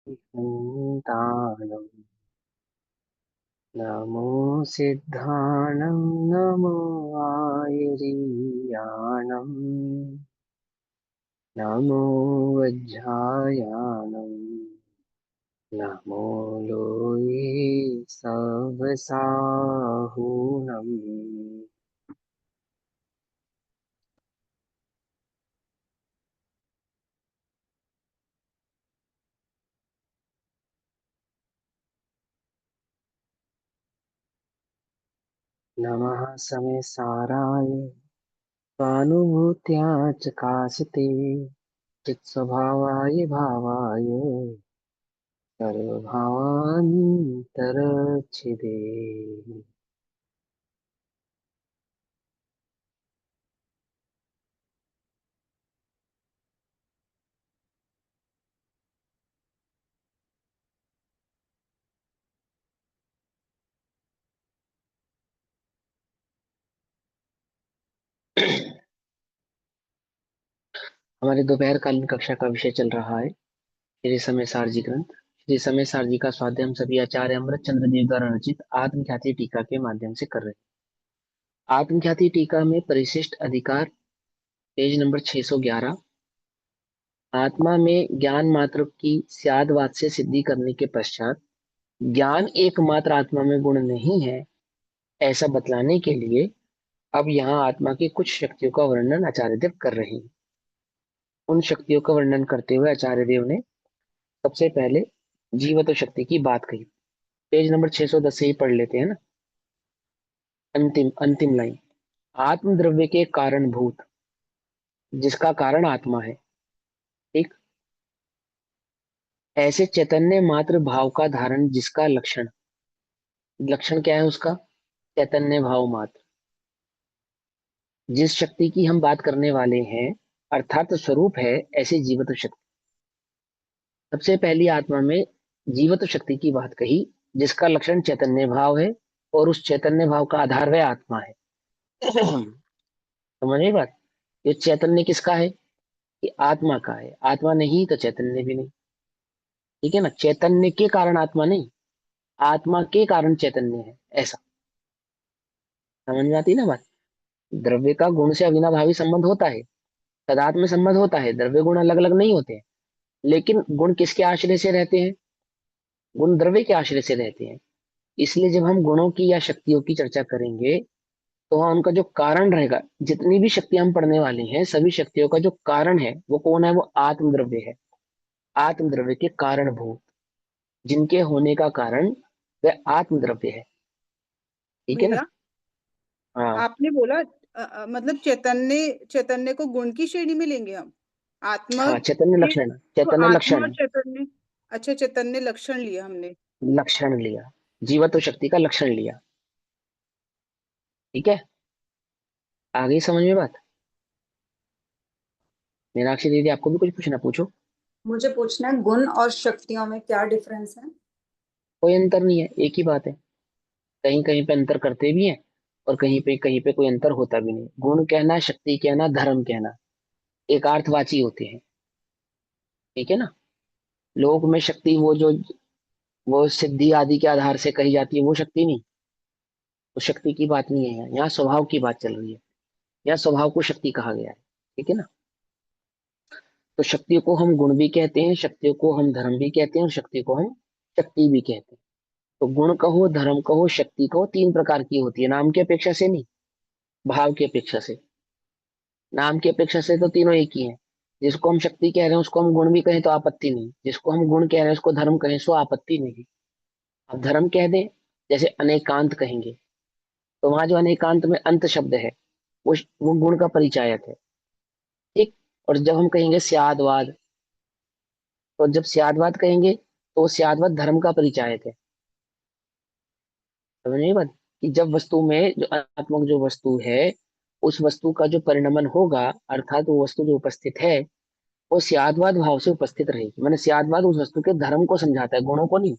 दानं नमो सिद्धाणं नमो आयुरीयाणं नमो वज्रायाणं नमो लोये सवसाहुणम्। नमः समेसाराय स्वानुभूत्या च काशते चित्स्वभावाय भावाय सर्वभावान्तरच्छिदे। हमारे दोपहर कालीन कक्षा का विषय चल रहा है श्री समय सारजी ग्रंथ। श्री समय सारजी का स्वाध्याय हम सभी आचार्य अमृत चंद्र देव द्वारा रचित आत्मख्याति टीका के माध्यम से कर रहे हैं। आत्मख्याति टीका में परिशिष्ट अधिकार पेज नंबर 611। आत्मा में ज्ञान मात्र की स्यादवाद से सिद्धि करने के पश्चात ज्ञान एकमात्र आत्मा में गुण नहीं है ऐसा बतलाने के लिए अब यहाँ आत्मा की कुछ शक्तियों का वर्णन आचार्य देव कर रहे हैं। उन शक्तियों का वर्णन करते हुए आचार्य देव ने सबसे पहले जीवत्व शक्ति की बात कही। पेज नंबर 610 से ही पढ़ लेते हैं ना। अंतिम अंतिम लाइन, आत्म द्रव्य के कारण भूत जिसका कारण आत्मा है। ठीक, ऐसे चैतन्य मात्र भाव का धारण जिसका लक्षण, लक्षण क्या है उसका? चैतन्य भाव मात्र। जिस शक्ति की हम बात करने वाले हैं अर्थात स्वरूप है ऐसे जीवत्व शक्ति। सबसे पहली आत्मा में जीवत्व शक्ति की बात कही जिसका लक्षण चैतन्य भाव है और उस चैतन्य भाव का आधार वह आत्मा है। समझ गई बात? ये चैतन्य किसका है? ये आत्मा का है। आत्मा नहीं तो चैतन्य भी नहीं। ठीक है ना? चैतन्य के कारण आत्मा नहीं, आत्मा के कारण चैतन्य है, ऐसा समझ में आती है ना बात? द्रव्य का गुण से अविनाभावी संबंध होता है, तदात्म संबंध होता है, द्रव्य गुण अलग अलग नहीं होते हैं। लेकिन गुण किसके आश्रय से रहते हैं? गुण द्रव्य के आश्रय से रहते हैं। इसलिए जब हम गुणों की या शक्तियों की चर्चा करेंगे तो वहाँ उनका जो कारण रहेगा, जितनी भी शक्तियां हम पढ़ने वाले हैं सभी शक्तियों का जो कारण है वो कौन है? वो आत्म द्रव्य है। आत्म द्रव्य के कारण भूत, जिनके होने का कारण वह आत्म द्रव्य है। ठीक है ना? भैया, हाँ आपने बोला मतलब चैतन्य चैतन्य को गुण की श्रेणी में लेंगे हम। आत्मा हाँ, चैतन्य के लक्षण, तो चैतन्य आत्मा और लक्षण। चैतन्य। अच्छा, चैतन्य लक्षण लिया हमने। लक्षण लिया, जीवत्व शक्ति का लक्षण लिया। ठीक है, आ गई समझ में बात? मीनाक्षी दीदी आपको भी कुछ पूछना, पूछो। मुझे पूछना है, गुण और शक्तियों में क्या डिफरेंस है? कोई अंतर नहीं है, एक ही बात है। कहीं कहीं पे अंतर करते भी हैं और कहीं पे कोई अंतर होता भी नहीं। गुण कहना, शक्ति कहना, धर्म कहना एक अर्थवाची होते हैं। ठीक है ना? लोक में शक्ति वो सिद्धि आदि के आधार से कही जाती है, वो शक्ति नहीं। वो शक्ति की बात नहीं है यहाँ, यहाँ स्वभाव की बात चल रही है। यहाँ स्वभाव को शक्ति कहा गया है। ठीक है ना? तो शक्तियों को हम गुण भी कहते हैं, शक्तियों को हम धर्म भी कहते हैं और शक्ति को हम शक्ति भी कहते हैं। तो गुण कहो, धर्म कहो, शक्ति कहो, तीन प्रकार की होती है, नाम की अपेक्षा से नहीं, भाव की अपेक्षा से। नाम की अपेक्षा से तो तीनों एक ही हैं। जिसको हम शक्ति कह रहे हैं उसको हम गुण भी कहें तो आपत्ति नहीं, जिसको हम गुण कह रहे हैं उसको धर्म कहें सो आपत्ति नहीं। अब धर्म कह दें, जैसे अनेकांत कहेंगे तो वहां जो अनेकांत में अंत शब्द है वो गुण का परिचायक है। ठीक। और जब हम कहेंगे स्यादवाद, तो जब स्यादवाद कहेंगे तो वो स्यादवाद धर्म का परिचायक है। समझ नहीं बात? कि जब वस्तु में जो आत्मक जो वस्तु है उस वस्तु का जो परिणमन होगा, अर्थात वो वस्तु जो उपस्थित है वो स्यादवाद भाव से उपस्थित रहेगी। मैंने स्यादवाद उस वस्तु के धर्म को समझाता है, गुणों को नहीं।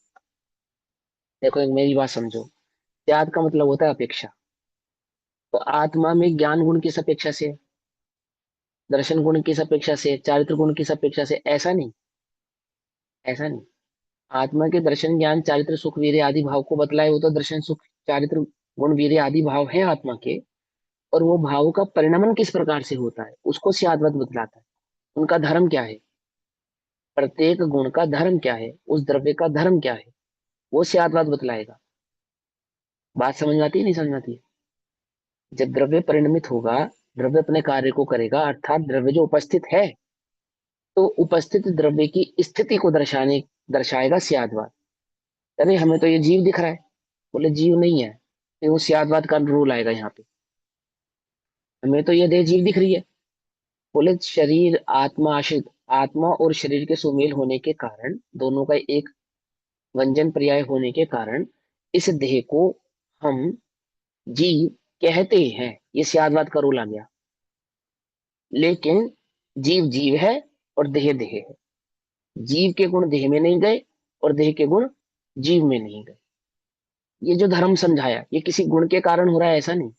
देखो एक मेरी बात समझो, स्याद का मतलब होता है अपेक्षा। तो आत्मा में ज्ञान गुण किस अपेक्षा से है? दर्शन गुण किस अपेक्षा से? चारित्र गुण किस अपेक्षा से? ऐसा नहीं, ऐसा नहीं। आत्मा के दर्शन ज्ञान चारित्र सुख वीर्य आदि भाव को बतलाए, वो तो दर्शन सुख चारित्र गुण वीर्य आदि भाव है आत्मा के, और वो भाव का परिणमन किस प्रकार से होता है उसको सियादवत बतलाता है। उनका धर्म क्या है, प्रत्येक गुण का धर्म क्या है, उस द्रव्य का धर्म क्या है, वो सियादवत बतलाएगा। बात समझ में आती है नहीं समझ में आती है? जब द्रव्य परिणमित होगा, द्रव्य अपने कार्य को करेगा, अर्थात द्रव्य जो उपस्थित है, तो उपस्थित द्रव्य की स्थिति को दर्शाएगा सियादवाद। अरे हमें तो ये जीव दिख रहा है, बोले जीव नहीं है, फिर वो सियादवाद का रूल आएगा यहाँ पे। हमें तो ये देह जीव दिख रही है, बोले शरीर आत्मा आश्रित, आत्मा और शरीर के सुमेल होने के कारण, दोनों का एक व्यंजन पर्याय होने के कारण इस देह को हम जीव कहते हैं। ये सियादवाद का रूल आ गया। लेकिन जीव जीव है और देह देह है। जीव के गुण देह में नहीं गए और देह के गुण जीव में नहीं गए। ये जो धर्म समझाया, ये किसी गुण के कारण हो रहा है ऐसा नहीं,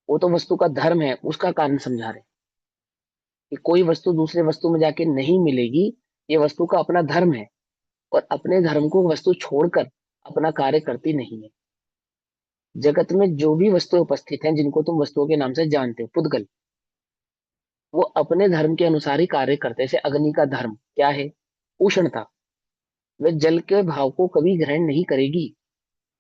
वो तो वस्तु का धर्म है, उसका कारण समझा रहे हैं कि कोई वस्तु दूसरे वस्तु में जाके नहीं मिलेगी, ये वस्तु का अपना धर्म है, और अपने धर्म को वस्तु छोड़कर अपना कार्य करती नहीं है। जगत में जो भी वस्तुएं उपस्थित हैं, जिनको तुम वस्तुओं के नाम से जानते हो, पुद्गल, वो अपने धर्म के अनुसार ही कार्य करते हैं। जैसे अग्नि का धर्म क्या है, उष्णता, वे जल के भाव को कभी ग्रहण नहीं करेगी।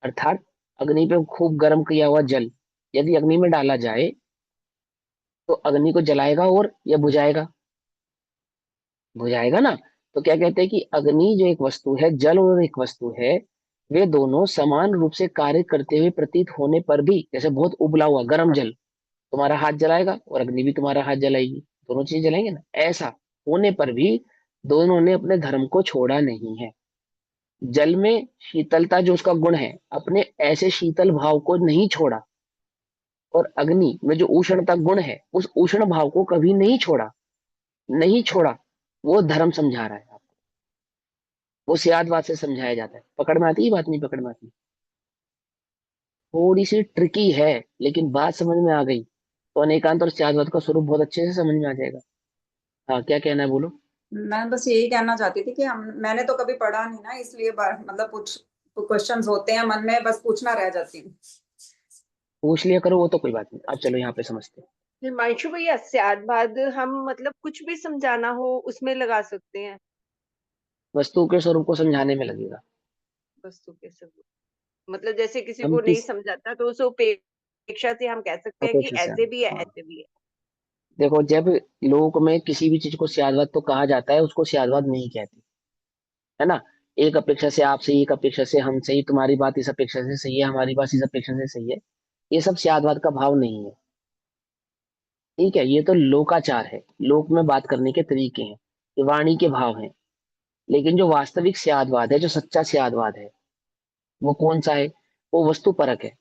अर्थात अग्नि पे खूब गर्म किया हुआ जल यदि अग्नि में डाला जाए, तो अग्नि को जलाएगा और या बुझाएगा, बुझाएगा ना। तो क्या कहते हैं कि अग्नि जो एक वस्तु है, जल और एक वस्तु है, वे दोनों समान रूप से कार्य करते हुए प्रतीत होने पर भी, जैसे बहुत उबला हुआ गर्म जल तुम्हारा हाथ जलाएगा और अग्नि भी तुम्हारा हाथ जलाएगी, दोनों चीज जलाएंगे ना, ऐसा होने पर भी दोनों ने अपने धर्म को छोड़ा नहीं है। जल में शीतलता जो उसका गुण है, अपने ऐसे शीतल भाव को नहीं छोड़ा, और अग्नि में जो उष्णता गुण है, उस उष्ण भाव को कभी नहीं छोड़ा, नहीं छोड़ा। वो धर्म समझा रहा है आपको, वो सियादवाद से समझाया जाता है। पकड़ में आती है बात नहीं पकड़ में आती? थोड़ी सी ट्रिकी है, लेकिन बात समझ में आ गई तो अनेकांत और सियादवाद का स्वरूप बहुत अच्छे से समझ में आ जाएगा। हाँ क्या कहना है बोलो। मैं बस यही कहना चाहती थी कि मैंने तो कभी पढ़ा नहीं ना, इसलिए मतलब कुछ क्वेश्चंस होते हैं मन में, बस पूछना रह जाती हूँ। पूछ लिया करो, वो तो कोई बात नहीं। अब चलो यहाँ पे समझते हैं। हिमांशु भैया, स्यादवाद हम मतलब कुछ भी समझाना हो उसमें लगा सकते हैं, वस्तु के स्वरूप को समझाने में लगेगा। वस्तु के सब। मतलब जैसे किसी हम को नहीं किस समझाता तो उस उपेक्षा से हम कह सकते हैं कि अपेक्षा से ऐसे भी है, हाँ, ऐसे भी है। देखो जब लोक में किसी भी चीज को सियादवाद तो कहा जाता है, उसको सियादवाद नहीं कहते, है ना। एक अपेक्षा से आप सही, एक अपेक्षा से हम सही, तुम्हारी बात इस अपेक्षा से सही है, हमारी बात इस अपेक्षा से सही है, ये सब सियादवाद का भाव नहीं है। ठीक है, ये तो लोकाचार है, लोक में बात करने के तरीके हैं, ये वाणी के भाव हैं। लेकिन जो वास्तविक सियादवाद है, जो सच्चा सियादवाद है, वो कौन सा है? वो वस्तु परक है।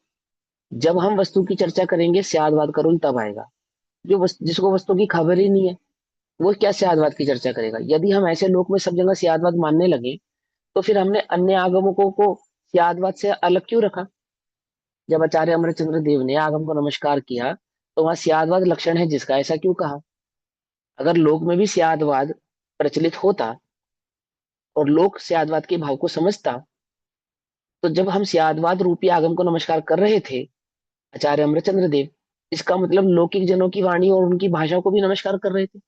जब हम वस्तु की चर्चा करेंगे, सियादवाद का रूल तब आएगा। जिसको वस्तु की खबर ही नहीं है, वो क्या सियादवाद की चर्चा करेगा? यदि हम ऐसे लोक में सब जगह सियादवाद मानने लगे, तो फिर हमने अन्य आगमकों को सियादवाद से अलग क्यों रखा? जब आचार्य अमरचंद्र देव ने आगम को नमस्कार किया, तो वहां सियादवाद लक्षण है जिसका, ऐसा क्यों कहा? अगर लोक में भी सियादवाद प्रचलित होता और लोक सियादवाद के भाव को समझता, तो जब हम सियादवाद रूपी आगम को नमस्कार कर रहे थे, आचार्य अमरचंद्र देव, इसका मतलब लौकिक जनों की वाणी और उनकी भाषा को भी नमस्कार कर रहे थे।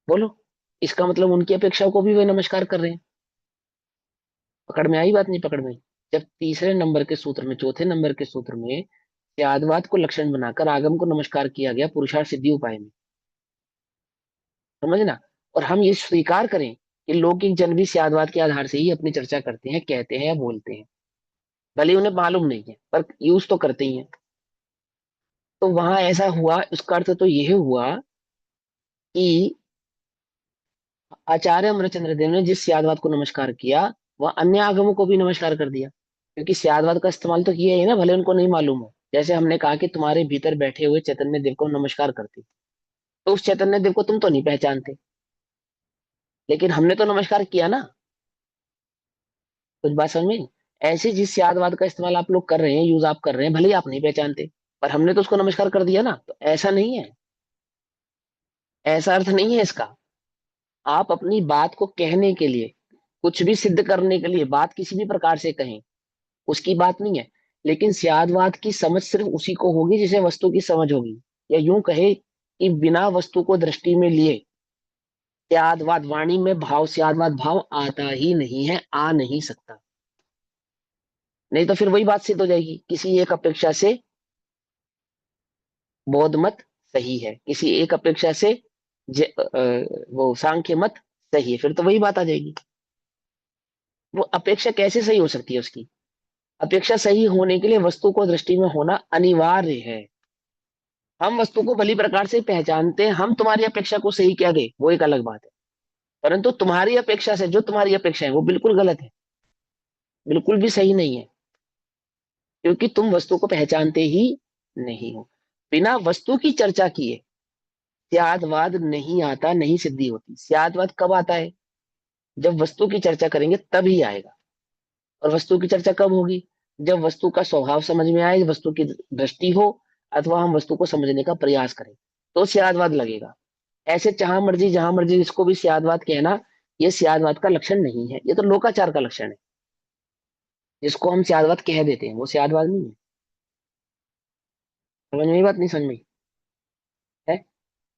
बोलो, इसका मतलब उनकी अपेक्षा को भी वे नमस्कार कर रहे हैं। पकड़ में आई बात नहीं पकड़ में आई? जब तीसरे नंबर के सूत्र में, चौथे नंबर के सूत्र में सियादवाद को लक्षण बनाकर आगम को नमस्कार किया गया पुरुषार्थ सिद्धि उपाय में, समझना। और हम ये स्वीकार करें कि लौकिक जन भी सियादवाद के आधार से ही अपनी चर्चा करते हैं, कहते हैं या बोलते हैं, भले उन्हें मालूम नहीं है पर यूज तो करते ही हैं। तो वहां ऐसा हुआ, उसका अर्थ तो यह हुआ कि आचार्य अमरचंद्र देव ने जिस सियादवाद को नमस्कार किया, वह अन्य आगमों को भी नमस्कार कर दिया, क्योंकि सियादवाद का इस्तेमाल तो किया ही ना, भले उनको नहीं मालूम हो। जैसे हमने कहा कि तुम्हारे भीतर बैठे हुए चैतन्य देव को नमस्कार करती, तो उस चैतन्य देव को तुम तो नहीं पहचानते, लेकिन हमने तो नमस्कार किया ना। कुछ बात समझ में आई? ऐसे जिस सियादवाद का इस्तेमाल आप लोग कर रहे हैं, यूज आप कर रहे हैं, भले ही आप नहीं पहचानते, पर हमने तो उसको नमस्कार कर दिया ना। तो ऐसा नहीं है, ऐसा अर्थ नहीं है इसका। आप अपनी बात को कहने के लिए कुछ भी सिद्ध करने के लिए बात किसी भी प्रकार से कहें, उसकी बात नहीं है। लेकिन स्यादवाद की समझ सिर्फ उसी को होगी जिसे वस्तु की समझ होगी। या यूं कहे कि बिना वस्तु को दृष्टि में लिए स्यादवाद, वाणी में भाव, स्यादवाद भाव आता ही नहीं है, आ नहीं सकता। नहीं तो फिर वही बात सिद्ध हो जाएगी, किसी एक अपेक्षा से बौद्ध मत सही है, किसी एक अपेक्षा से वो सांख्य मत सही है, फिर तो वही बात आ जाएगी। वो अपेक्षा कैसे सही हो सकती है उसकी? अपेक्षा सही होने के लिए वस्तु को दृष्टि में होना अनिवार्य है। हम वस्तु को भली प्रकार से पहचानते हैं, हम तुम्हारी अपेक्षा को सही कह गए वो एक अलग बात है, परंतु तुम्हारी अपेक्षा से जो तुम्हारी अपेक्षा है वो बिल्कुल गलत है, बिल्कुल भी सही नहीं है, क्योंकि तुम वस्तु को पहचानते ही नहीं हो। बिना वस्तु की चर्चा किए स्यादवाद नहीं आता, नहीं सिद्धि होती। स्यादवाद कब आता है? जब वस्तु की चर्चा करेंगे तभी आएगा। और वस्तु की चर्चा कब होगी? जब वस्तु का स्वभाव समझ में आए, वस्तु की दृष्टि हो, अथवा हम वस्तु को समझने का प्रयास करें, तो स्यादवाद लगेगा। ऐसे जहां मर्जी इसको भी स्यादवाद कहना, ये स्यादवाद का लक्षण नहीं है, ये तो लोकाचार का लक्षण है। जिसको हम स्यादवाद कह देते हैं वो स्यादवाद नहीं है। समझ में ये बात? नहीं समझ में है?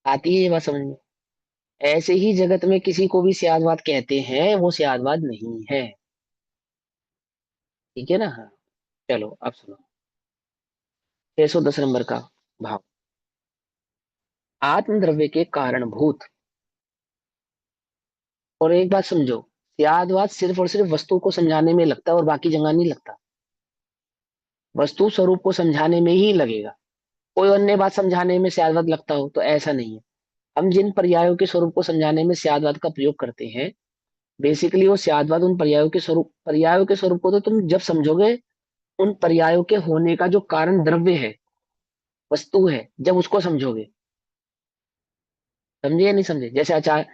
आती है ये बात समझ में? ऐसे ही जगत में किसी को भी स्यादवाद कहते हैं, वो स्यादवाद नहीं है। ठीक है ना? हाँ, चलो अब सुनो 610 नंबर का भाव। आत्म द्रव्य के कारणभूत। और एक बात समझो, स्यादवाद सिर्फ और सिर्फ वस्तु को समझाने में लगता है और बाकी जगह नहीं लगता। वस्तु स्वरूप को समझाने में ही लगेगा। कोई अन्य बात समझाने में स्यादवाद लगता हो तो ऐसा नहीं है। हम जिन पर्यायों के स्वरूप को समझाने में स्यादवाद का प्रयोग करते हैं, बेसिकली वो स्यादवाद उन पर्यायों के स्वरूप को तो तुम जब समझोगे, उन पर्यायों के होने का जो कारण द्रव्य है, वस्तु है, जब उसको समझोगे। समझे या नहीं समझे? जैसे आचार,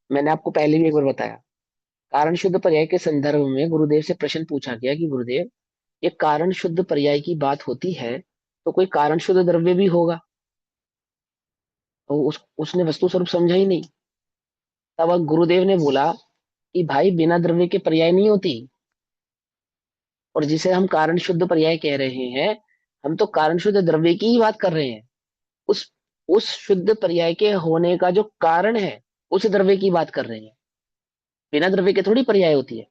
मैंने आपको पहले भी एक बार बताया, कारण शुद्ध पर्याय के संदर्भ में गुरुदेव से प्रश्न पूछा गया कि गुरुदेव, ये कारण शुद्ध पर्याय की बात होती है तो कोई कारण शुद्ध द्रव्य भी होगा? तो उसने वस्तु स्वरूप समझा ही नहीं। तब गुरुदेव ने बोला कि भाई बिना द्रव्य के पर्याय नहीं होती, और जिसे हम कारण शुद्ध पर्याय कह रहे हैं, हम तो कारण शुद्ध द्रव्य की ही बात कर रहे हैं। उस उस शुद्ध पर्याय के होने का जो कारण है, उस द्रव्य की बात कर रहे हैं। बिना द्रव्य के थोड़ी पर्याय होती है।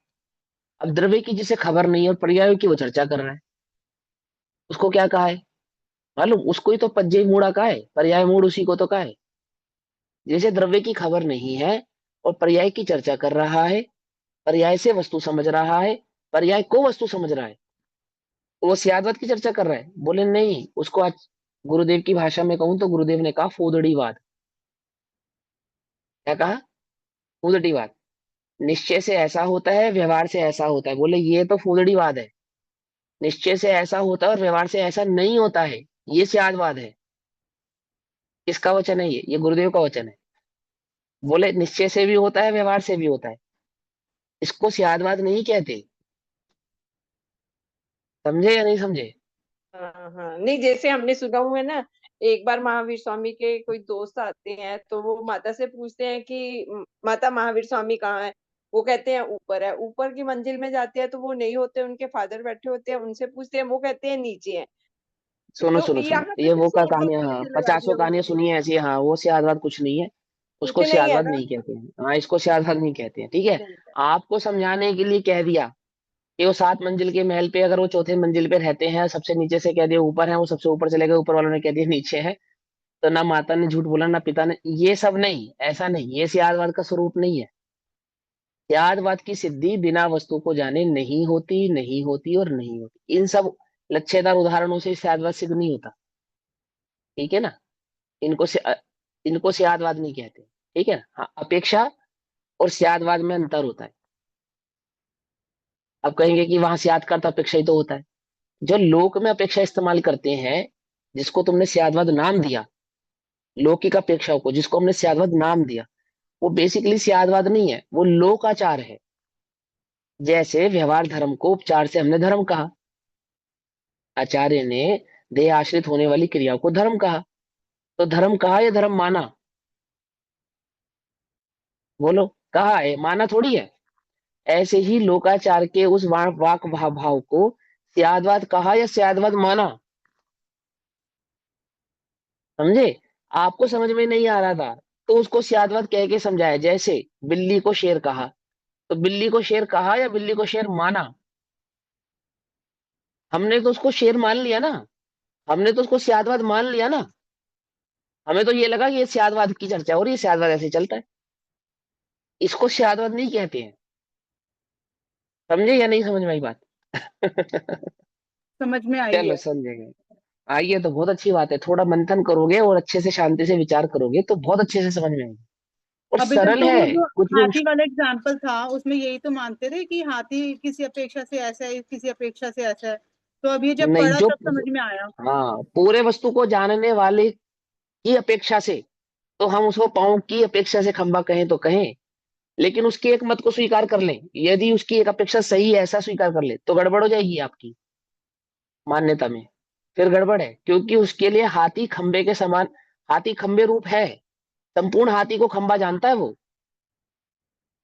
अब द्रव्य की जिसे खबर नहीं है और पर्यायों की वो चर्चा कर रहा है, उसको क्या कहा है मालूम? उसको ही तो पज्जई मूड़ा कहा है, पर्याय मूड उसी को तो कहा है। जैसे द्रव्य की खबर नहीं है और पर्याय की चर्चा कर रहा है, पर्याय से वस्तु समझ रहा है, पर्याय को वस्तु समझ रहा है, तो वो स्यादवाद की चर्चा कर रहा है। बोले नहीं, उसको आज गुरुदेव की भाषा में कहूं तो गुरुदेव ने कहा फूदड़ीवाद। क्या कहा? फूदड़ीवाद। निश्चय से ऐसा होता है, व्यवहार से ऐसा होता है। बोले ये तो फूदड़ीवाद है। निश्चय से ऐसा होता है और व्यवहार से ऐसा नहीं होता है, ये स्यादवाद है। किसका वचन है ये गुरुदेव का वचन है। बोले निश्चय से भी होता है, व्यवहार से भी होता है, इसको स्यादवाद नहीं कहते। समझे या नहीं समझे? हाँ हाँ, नहीं जैसे हमने सुना हुआ है ना, एक बार महावीर स्वामी के कोई दोस्त आते हैं तो वो माता से पूछते हैं कि माता महावीर स्वामी कहाँ है?" वो कहते हैं ऊपर है। ऊपर की मंजिल में जाते हैं तो वो नहीं होते, उनके फादर बैठे होते हैं, उनसे पूछते हैं, वो कहते हैं नीचे है। सुनो तो सुनो सुनो, यहाँ पे ये फिर वो का सेम कहानियां, बात हाँ कैसे लगा दी 50 है कहानियां उन्होंने? सुनी है ऐसी। हाँ वो स्यादवाद कुछ नहीं है, कुछ उसको नहीं है स्यादवाद ना। नहीं कहते हैं। हाँ इसको स्यादवाद नहीं कहते हैं, ठीक है। आपको समझाने के लिए कह दिया कि वो 7 मंजिल के महल पे, अगर वो चौथे मंजिल पे रहते हैं, सबसे नीचे से कह दिया ऊपर है, वो सबसे ऊपर चले गए, ऊपर वालों ने कह दिया नीचे है, तो ना माता ने झूठ बोला ना पिता ने। ये सब नहीं, ऐसा नहीं, ये स्यादवाद का स्वरूप नहीं है। स्यादवाद की सिद्धि बिना वस्तु को जाने नहीं होती, नहीं होती और नहीं होती। इन सब लच्छेदार उदाहरणों से स्यादवाद सिद्ध नहीं होता। ठीक है ना? इनको से इनको स्यादवाद नहीं कहते। ठीक है ना? हाँ, अपेक्षा और स्यादवाद में अंतर होता है। अब कहेंगे कि वहां स्याद का अर्थ अपेक्षा ही तो होता है। जो लोक में अपेक्षा इस्तेमाल करते हैं, जिसको तुमने स्यादवाद नाम दिया, लौकिक अपेक्षाओं को जिसको हमने स्यादवाद नाम दिया, वो बेसिकली स्यादवाद नहीं है, वो लोकाचार है। जैसे व्यवहार धर्म को उपचार से हमने धर्म कहा, आचार्य ने देह आश्रित होने वाली क्रियाओं को धर्म कहा, तो धर्म कहा या धर्म माना? बोलो, कहा है, माना थोड़ी है। ऐसे ही लोकाचार के उस वाक भाव को स्यादवाद कहा या स्यादवाद माना। समझे? आपको समझ में नहीं आ रहा था तो उसको स्यादवाद कह के समझाया। जैसे बिल्ली को शेर कहा, तो बिल्ली को शेर कहा या बिल्ली को शेर माना? हमने तो उसको शेर मान लिया ना, हमने तो उसको स्यादवाद मान लिया ना। हमें तो ये लगा कि ये स्यादवाद की चर्चा हो रही है, स्यादवाद ऐसे ही चलता है। इसको स्यादवाद नहीं कहते हैं। समझे या नहीं समझ में आई बात? समझ में आई चलो है। समझेंगे। आइए, तो बहुत अच्छी बात है। थोड़ा मंथन करोगे और अच्छे से शांति से विचार करोगे तो बहुत अच्छे से समझ में आएगी। और अभी तक सरल तो वो है, जो कुछ भी हाथी वाला एग्जाम्पल था उसमें यही तो मानते थे कि हाथी किसी अपेक्षा से ऐसा है, किसी अपेक्षा से ऐसा है। तो अब ये जब नहीं। पढ़ा जो तब समझ में आया। हाँ, पूरे वस्तु को जानने वाले की अपेक्षा से, तो हम उसको पाँव की अपेक्षा से खंबा कहें तो कहें। लेकिन उसके एक मत को स्वीकार कर लें, यदि उसकी एक अपेक्षा सही है ऐसा स्वीकार कर ले, तो गड़बड़ हो जाएगी आपकी मान्यता में। फिर गड़बड़ है, क्योंकि उसके लिए हाथी खंबे के समान, हाथी खंबे रूप है। संपूर्ण हाथी को खंबा जानता है वो।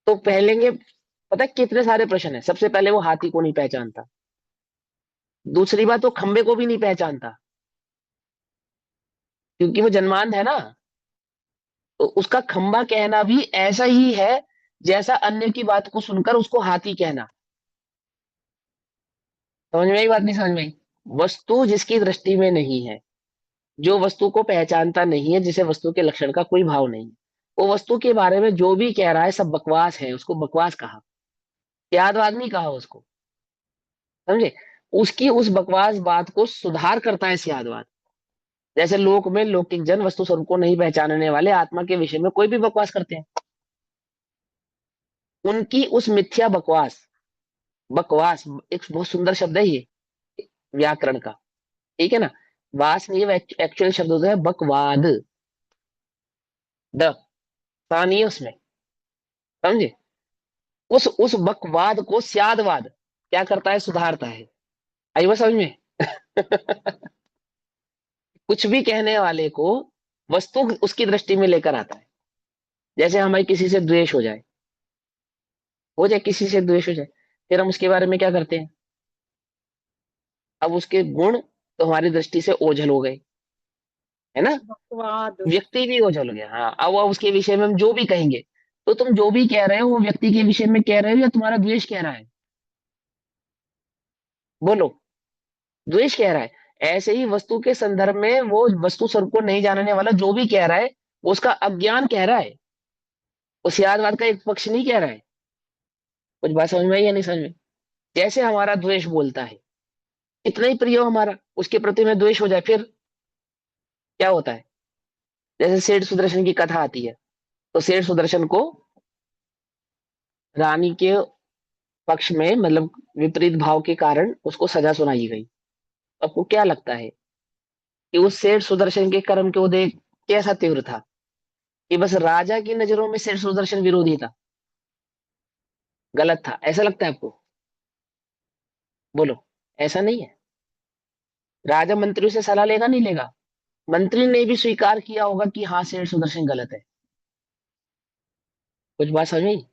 तो पहलेंगे, पता है कितने सारे प्रश्न है। सबसे पहले वो हाथी को नहीं पहचानता, दूसरी बात वो खंबे को भी नहीं पहचानता, क्योंकि वो जन्मांध है ना। तो उसका खंबा कहना भी ऐसा ही है जैसा अन्य की बात को सुनकर उसको हाथी कहना। समझ में आई बात, नहीं समझ में आई? वस्तु जिसकी दृष्टि में नहीं है, जो वस्तु को पहचानता नहीं है, जिसे वस्तु के लक्षण का कोई भाव नहीं, वो वस्तु के बारे में जो भी कह रहा है सब बकवास है, उसको बकवास कहा। त्यागवाद नहीं कहा उसको। समझे? उसकी उस बकवास बात को सुधार करता है सियादवाद। जैसे लोक में लौकिक जन वस्तु स्वरूप को नहीं पहचानने वाले आत्मा के विषय में कोई भी बकवास करते हैं, उनकी उस मिथ्या बकवास, बकवास एक बहुत सुंदर शब्द है ये व्याकरण का, ठीक है ना। वास नहीं है, एक्चुअल शब्द होता है बकवाद। द सा नहीं है उसमें। समझे? उस बकवाद को स्यादवाद क्या करता है, सुधारता है। आई बात समझ में? कुछ भी कहने वाले को वस्तु उसकी दृष्टि में लेकर आता है। जैसे हमारी किसी से द्वेष हो जाए किसी से द्वेष हो जाए, फिर हम उसके बारे में क्या करते हैं? अब उसके गुण तो हमारी दृष्टि से ओझल हो गए, है ना। बकवाद। व्यक्ति भी ओझल हो गया। हाँ, अब उसके विषय में हम जो भी कहेंगे, तो तुम जो भी कह रहे हो वो व्यक्ति के विषय में कह रहे हो या तुम्हारा द्वेष कह रहा है? बोलो। द्वेष कह रहा है। ऐसे ही वस्तु के संदर्भ में वो वस्तु स्वरूप को नहीं जानने वाला जो भी कह रहा है, वो उसका अज्ञान कह रहा है, वो सियादवाद का एक पक्ष नहीं कह रहा है। कुछ बात समझ में आई या नहीं समझ में? जैसे हमारा द्वेष बोलता है, इतना ही प्रिय हो हमारा, उसके प्रति में द्वेष हो जाए, फिर क्या होता है? जैसे सेठ सुदर्शन की कथा आती है, तो सेठ सुदर्शन को रानी के पक्ष में, मतलब विपरीत भाव के कारण उसको सजा सुनाई गई। आपको क्या लगता है कि उस सेठ सुदर्शन के कर्म को देख कैसा तीव्र था? कि बस राजा की नजरों में सेठ सुदर्शन विरोधी था, गलत था, ऐसा लगता है आपको? बोलो। ऐसा नहीं है। राजा मंत्रियों से सलाह लेगा नहीं लेगा? मंत्री ने भी स्वीकार किया होगा कि हाँ सेठ सुदर्शन गलत है। कुछ बात समझ में आई?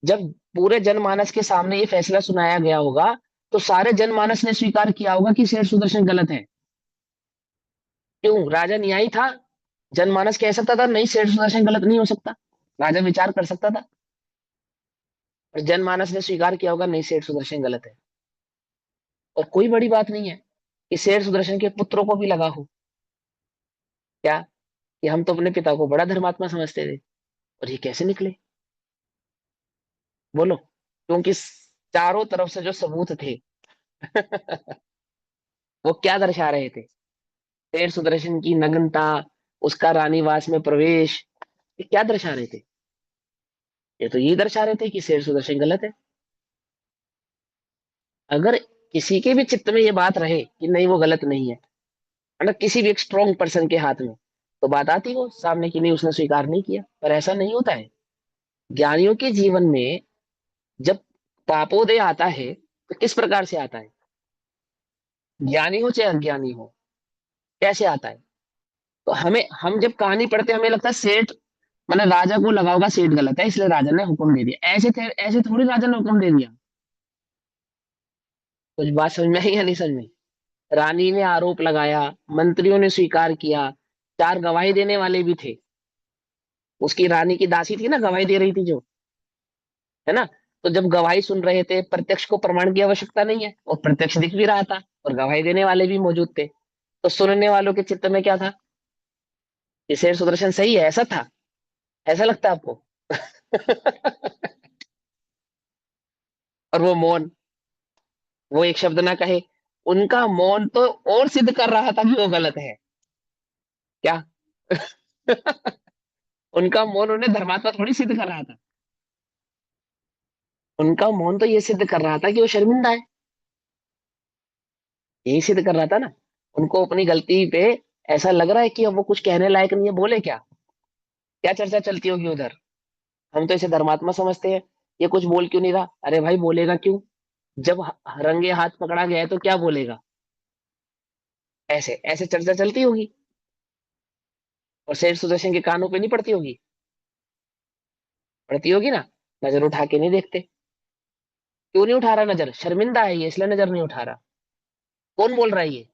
जब पूरे जनमानस के सामने ये फैसला सुनाया गया होगा, तो सारे जनमानस ने स्वीकार किया होगा कि शेर सुदर्शन गलत है। क्यों? राजा न्यायी था। जनमानस कह सकता था नहीं शेर सुदर्शन गलत नहीं हो सकता, राजा विचार कर सकता था। और जनमानस ने स्वीकार किया होगा नहीं शेर सुदर्शन गलत है। और कोई बड़ी बात नहीं है कि शेर सुदर्शन के पुत्रों को भी लगा हो क्या कि हम तो अपने पिता को बड़ा धर्मात्मा समझते थे, और ये कैसे निकले? बोलो। क्योंकि चारों तरफ से जो सबूत थे वो क्या दर्शा रहे थे? शेर सुदर्शन की नग्नता, उसका रानीवास में प्रवेश, ये क्या दर्शा रहे थे? ये तो ये दर्शा रहे थे कि शेर सुदर्शन गलत है। अगर किसी के भी चित्त में ये बात रहे कि नहीं वो गलत नहीं है, मतलब किसी भी एक स्ट्रॉन्ग पर्सन के हाथ में, तो बात आती हो सामने की नहीं उसने स्वीकार नहीं किया। पर ऐसा नहीं होता है। ज्ञानियों के जीवन में जब पापोदय आता है तो किस प्रकार से आता है? ज्ञानी हो चाहे अज्ञानी हो, कैसे आता है? तो हम जब कहानी पढ़ते हैं हमें लगता है सेठ मैंने राजा को लगा होगा सेठ गलत है इसलिए राजा ने हुक्म दे दिया, ऐसे थोड़ी राजा ने हुक्म दे दिया। कुछ बात समझ में आई या नहीं समझ में? रानी ने आरोप लगाया, मंत्रियों ने स्वीकार किया, 4 गवाही देने वाले भी थे। उसकी रानी की दासी थी ना, गवाही दे रही थी जो, है ना। तो जब गवाही सुन रहे थे, प्रत्यक्ष को प्रमाण की आवश्यकता नहीं है, और प्रत्यक्ष दिख भी रहा था, और गवाही देने वाले भी मौजूद थे। तो सुनने वालों के चित्त में क्या था? ये शेर सुदर्शन सही है, ऐसा था, ऐसा लगता है आपको? और वो मौन, वो एक शब्द ना कहे, उनका मौन तो और सिद्ध कर रहा था कि वो गलत है। क्या? उनका मौन उन्हें धर्मात्मा थोड़ी सिद्ध कर रहा था, उनका मौन तो ये सिद्ध कर रहा था कि वो शर्मिंदा है, यही सिद्ध कर रहा था ना। उनको अपनी गलती पे ऐसा लग रहा है कि अब वो कुछ कहने लायक नहीं है, बोले क्या? क्या चर्चा चलती होगी उधर? हम तो इसे धर्मात्मा समझते हैं, ये कुछ बोल क्यों नहीं रहा? अरे भाई बोलेगा क्यों, जब रंगे हाथ पकड़ा गया है तो क्या बोलेगा? ऐसे ऐसे चर्चा चलती होगी, और शेर सुदर्शन के कानों पे नहीं पड़ती होगी? पड़ती होगी ना। नजर उठा के नहीं देखते, क्यों नहीं उठा रहा नजर? शर्मिंदा है ये, इसलिए नजर नहीं उठा रहा। कौन बोल रहा है ये?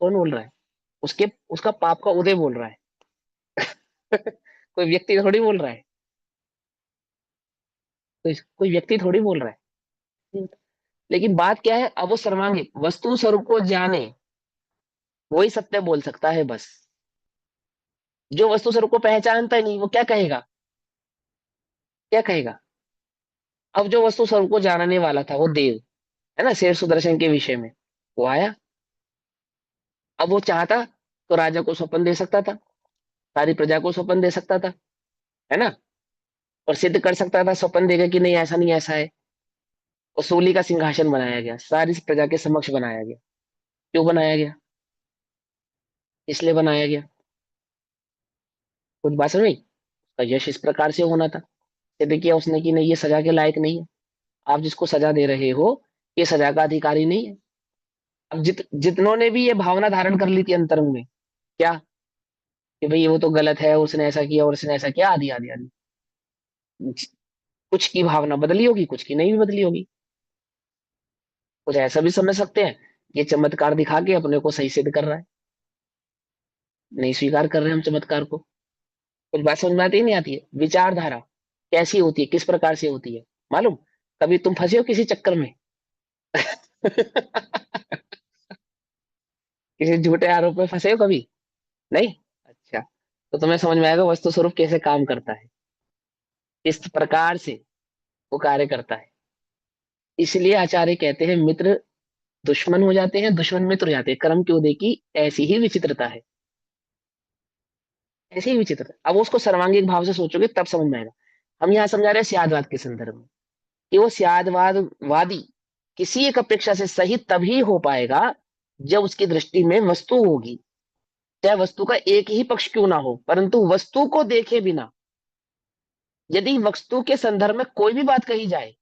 कौन बोल रहा है? उसके उसका पाप का उदय बोल रहा है। कोई व्यक्ति थोड़ी बोल रहा है, कोई व्यक्ति थोड़ी बोल रहा है। लेकिन बात क्या है, अब वो सर्वांगिक वस्तु स्वरूप को जाने, वही सत्य बोल सकता है बस। जो वस्तु स्वरूप को पहचानता ही नहीं, वो क्या कहेगा? क्या कहेगा? अब जो वस्तु स्वरूप को जानने वाला था वो देव, है ना, शेर सुदर्शन के विषय में, वो आया। अब वो चाहता तो राजा को स्वप्न दे सकता था, सारी प्रजा को स्वप्न दे सकता था, है ना, और सिद्ध कर सकता था स्वप्न देगा कि नहीं ऐसा नहीं ऐसा है। और सूली का सिंहासन बनाया गया, सारी प्रजा के समक्ष बनाया गया। क्यों बनाया गया? इसलिए बनाया गया। कुछ बात समझ में आई? उसका यश इस प्रकार से होना था, सिद्ध किया उसने कि नहीं ये सजा के लायक नहीं है। आप जिसको सजा दे रहे हो, ये सजा का अधिकारी नहीं है। अब जितनों ने भी ये भावना धारण कर ली थी अंतरंग में, क्या, कि भाई वो तो गलत है, उसने ऐसा किया और उसने ऐसा किया, आदि आदि आदि, कुछ की भावना बदली होगी, कुछ की नहीं भी बदली होगी। कुछ ऐसा भी समझ सकते हैं, ये चमत्कार दिखा के अपने को सही सिद्ध कर रहा है। नहीं स्वीकार कर रहे हम चमत्कार को। कुछ बात समझ में आती है नहीं आती है? विचारधारा कैसी होती है, किस प्रकार से होती है मालूम? कभी तुम फंसे हो किसी चक्कर में? किसी झूठे आरोप में फंसे हो कभी? नहीं? अच्छा, तो तुम्हें समझ में आएगा वस्तु स्वरूप कैसे काम करता है, किस प्रकार से वो कार्य करता है। इसलिए आचार्य कहते हैं मित्र दुश्मन हो जाते हैं, दुश्मन मित्र हो जाते हैं, कर्म के उदय की ऐसी ही विचित्रता है, ऐसी ही विचित्रता। अब उसको सर्वांगीण भाव से सोचोगे तब समझ में आएगा। हम यहाँ समझा रहे हैं स्यादवाद के संदर्भ में, कि वो स्यादवादी किसी एक अपेक्षा से सही तभी हो पाएगा जब उसकी दृष्टि में वस्तु होगी, चाहे वस्तु का एक ही पक्ष क्यों ना हो, परंतु वस्तु को देखे बिना यदि वस्तु के संदर्भ में कोई भी बात कही जाए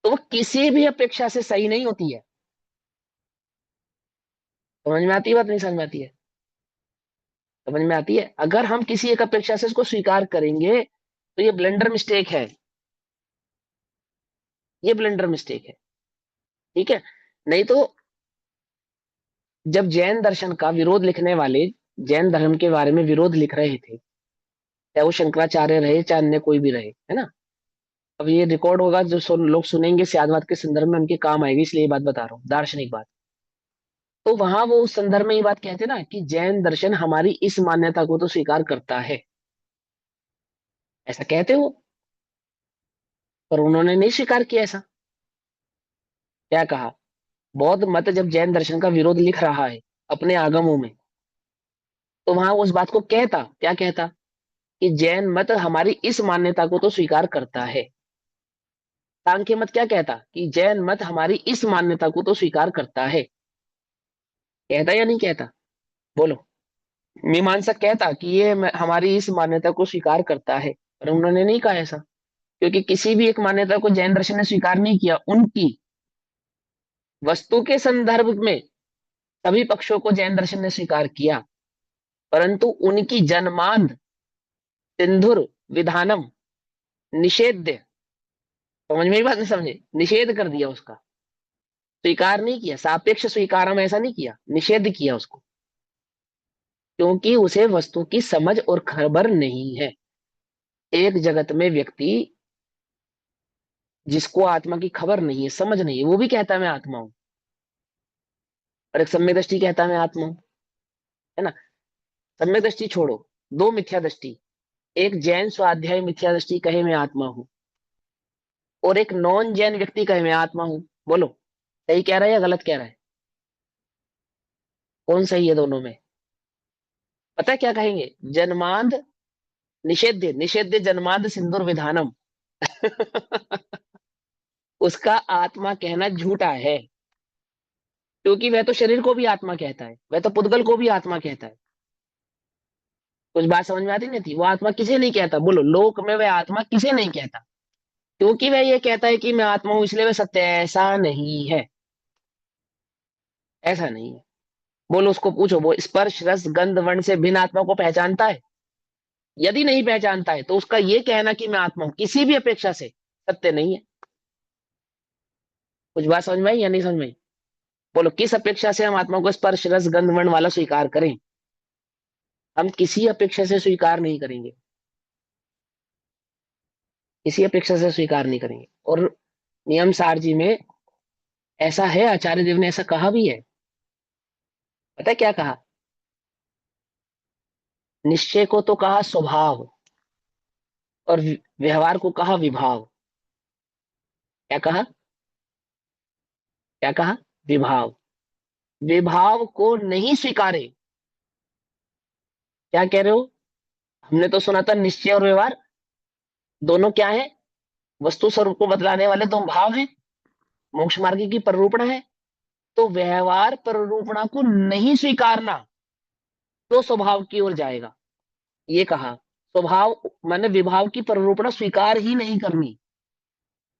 तो वो किसी भी अपेक्षा से सही नहीं होती है। समझ में आती है बात? नहीं समझ में आती है? समझ में आती है। अगर हम किसी एक अपेक्षा से इसको स्वीकार करेंगे तो ये ब्लंडर मिस्टेक है, ये ब्लंडर मिस्टेक है, ठीक है। नहीं तो जब जैन दर्शन का विरोध लिखने वाले जैन धर्म के बारे में विरोध लिख रहे थे, चाहे वो शंकराचार्य रहे चाहे अन्य कोई भी रहे, है ना। अब ये रिकॉर्ड होगा, जो लोग सुनेंगे स्यादवाद के संदर्भ में उनके काम आएगी, इसलिए ये बात बता रहा हूँ, दार्शनिक बात। तो वहां वो उस संदर्भ में ये बात कहते ना कि जैन दर्शन हमारी इस मान्यता को तो स्वीकार करता है, ऐसा कहते हो, पर उन्होंने नहीं स्वीकार किया ऐसा। क्या कहा? बौद्ध मत जब जैन दर्शन का विरोध लिख रहा है अपने आगमों में, तो वहां उस बात को कहता, क्या कहता, कि जैन मत हमारी इस मान्यता को तो स्वीकार करता है। सांख्य मत क्या कहता, कि जैन मत हमारी इस मान्यता को तो स्वीकार करता है। कहता या नहीं कहता? बोलो। मीमांसक कहता कि ये हमारी इस मान्यता को स्वीकार करता है, पर उन्होंने नहीं कहा ऐसा, क्योंकि किसी भी एक मान्यता को जैन दर्शन ने स्वीकार नहीं किया। उनकी वस्तु के संदर्भ में सभी पक्षों को जैन दर्शन ने स्वीकार किया, परंतु उनकी जन्मांध सिंधुर विधानम निषेध्य, समझ में बात नहीं समझे, निषेध कर दिया उसका, स्वीकार नहीं किया, सापेक्ष स्वीकारम ऐसा नहीं किया, निषेध किया उसको, क्योंकि उसे वस्तु की समझ और खबर नहीं है। एक जगत में व्यक्ति जिसको आत्मा की खबर नहीं है, समझ नहीं है, वो भी कहता है मैं आत्मा हूं, और एक सम्यक दृष्टि कहता है मैं आत्मा हूं, है ना। सम्यक दृष्टि छोड़ो, दो मिथ्या दृष्टि, एक जैन स्वाध्याय मिथ्या दृष्टि कहे मैं आत्मा हूं, और एक नॉन जैन व्यक्ति कहे मैं आत्मा हूं। बोलो सही कह रहा है या गलत कह रहा है, कौन सही है दोनों में? पता है क्या कहेंगे? जन्मांध निषेध्य, निषेध्य जन्मांध सिंदूर विधानम। उसका आत्मा कहना झूठा है, क्योंकि वह तो शरीर को भी आत्मा कहता है, वह तो पुद्गल को भी आत्मा कहता है। कुछ बात समझ में आती नहीं थी? वो आत्मा किसे नहीं कहता, बोलो लोक में वह आत्मा किसे नहीं कहता, क्योंकि वह ये कहता है कि मैं आत्मा हूं इसलिए वह सत्य है। ऐसा नहीं है, ऐसा नहीं है। बोलो उसको पूछो, वो स्पर्श रस गंध वर्ण से भिन्न आत्मा को पहचानता है? यदि नहीं पहचानता है तो उसका ये कहना कि मैं आत्मा हूं किसी भी अपेक्षा से सत्य नहीं है। कुछ बात समझ में आई या नहीं समझ में आई? बोलो किस अपेक्षा से हम आत्मा को स्पर्श रस गंध वर्ण वाला स्वीकार करें? हम किसी अपेक्षा से स्वीकार नहीं करेंगे, किसी अपेक्षा से स्वीकार नहीं करेंगे। और नियम सार जी में ऐसा है, आचार्य देव ने ऐसा कहा भी है। पता है क्या कहा? निश्चय को तो कहा स्वभाव, और व्यवहार को कहा विभाव। क्या कहा? क्या कहा? विभाव। विभाव को नहीं स्वीकारे। क्या कह रहे हो? हमने तो सुना था निश्चय और व्यवहार दोनों क्या है? वस्तु स्वरूप को बदलाने वाले दो भाव हैं, मोक्ष मार्ग की प्ररूपणा है। तो व्यवहार प्ररूपणा को नहीं स्वीकारना तो स्वभाव की ओर जाएगा, ये कहा। स्वभाव माने विभाव की प्ररूपणा स्वीकार ही नहीं करनी।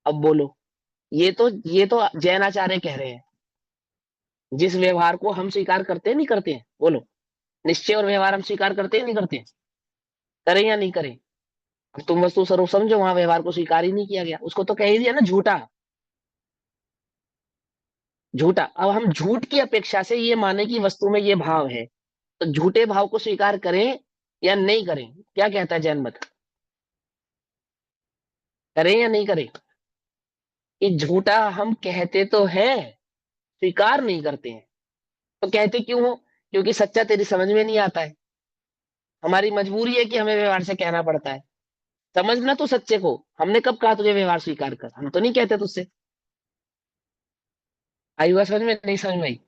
अब बोलो, ये तो जैनाचार्य कह रहे हैं, जिस व्यवहार को हम स्वीकार करते हैं नहीं करते हैं? बोलो निश्चय और व्यवहार हम स्वीकार करते हैं नहीं करते हैं? करें या नहीं करें? अब तुम वस्तु स्वरूप समझो, वहां व्यवहार को स्वीकार ही नहीं किया गया, उसको तो कह ही दिया ना झूठा। झूठा। अब हम झूठ की अपेक्षा से ये माने कि वस्तु में ये भाव है, तो झूठे भाव को स्वीकार करें या नहीं करें? क्या कहता है जैन मत? करें या नहीं करें? कि झूठा हम कहते तो है, स्वीकार नहीं करते हैं। तो कहते क्यों हो? क्योंकि सच्चा तेरी समझ में नहीं आता है, हमारी मजबूरी है कि हमें व्यवहार से कहना पड़ता है। समझना तो सच्चे को, हमने कब कहा तुझे व्यवहार स्वीकार कर? हम तो नहीं कहते तुझसे। आई हुआ समझ में? नहीं समझ में आई?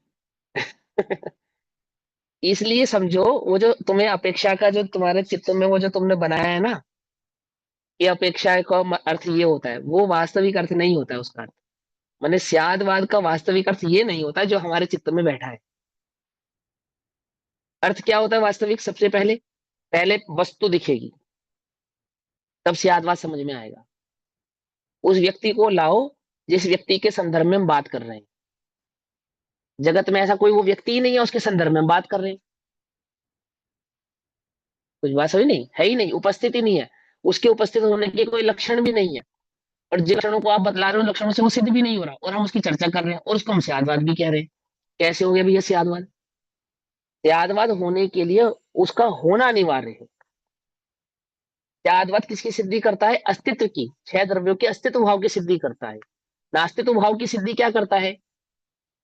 इसलिए समझो, वो जो तुम्हें अपेक्षा का जो तुम्हारे चित्त में वो जो तुमने बनाया है ना, ये अपेक्षा का अर्थ ये होता है, वो वास्तविक अर्थ नहीं होता है उसका अर्थ। माने स्यादवाद का वास्तविक अर्थ ये नहीं होता है जो हमारे चित्त में बैठा है। अर्थ क्या होता है वास्तविक? सबसे पहले पहले वस्तु दिखेगी, तब स्यादवाद समझ में आएगा। उस व्यक्ति को लाओ जिस व्यक्ति के संदर्भ में हम बात कर रहे हैं। जगत में ऐसा कोई वो व्यक्ति ही नहीं है उसके संदर्भ में हम बात कर रहे हैं। कुछ बात समझ नहीं है? ही नहीं, उपस्थिति नहीं है, उसके उपस्थित होने के कोई लक्षण भी नहीं है। और जिन लक्षणों को आप बतला रहे हो लक्षणों से वो सिद्ध भी नहीं हो रहा, और हम उसकी चर्चा कर रहे हैं और उसको हम स्यादवाद भी कह रहे हैं। कैसे हो गया भैया स्यादवाद? स्यादवाद होने के लिए उसका होना अनिवार्य है। स्यादवाद किसकी सिद्धि करता है? अस्तित्व की, छह द्रव्यों के अस्तित्व भाव की सिद्धि करता है। नास्तित्व भाव की सिद्धि क्या करता है?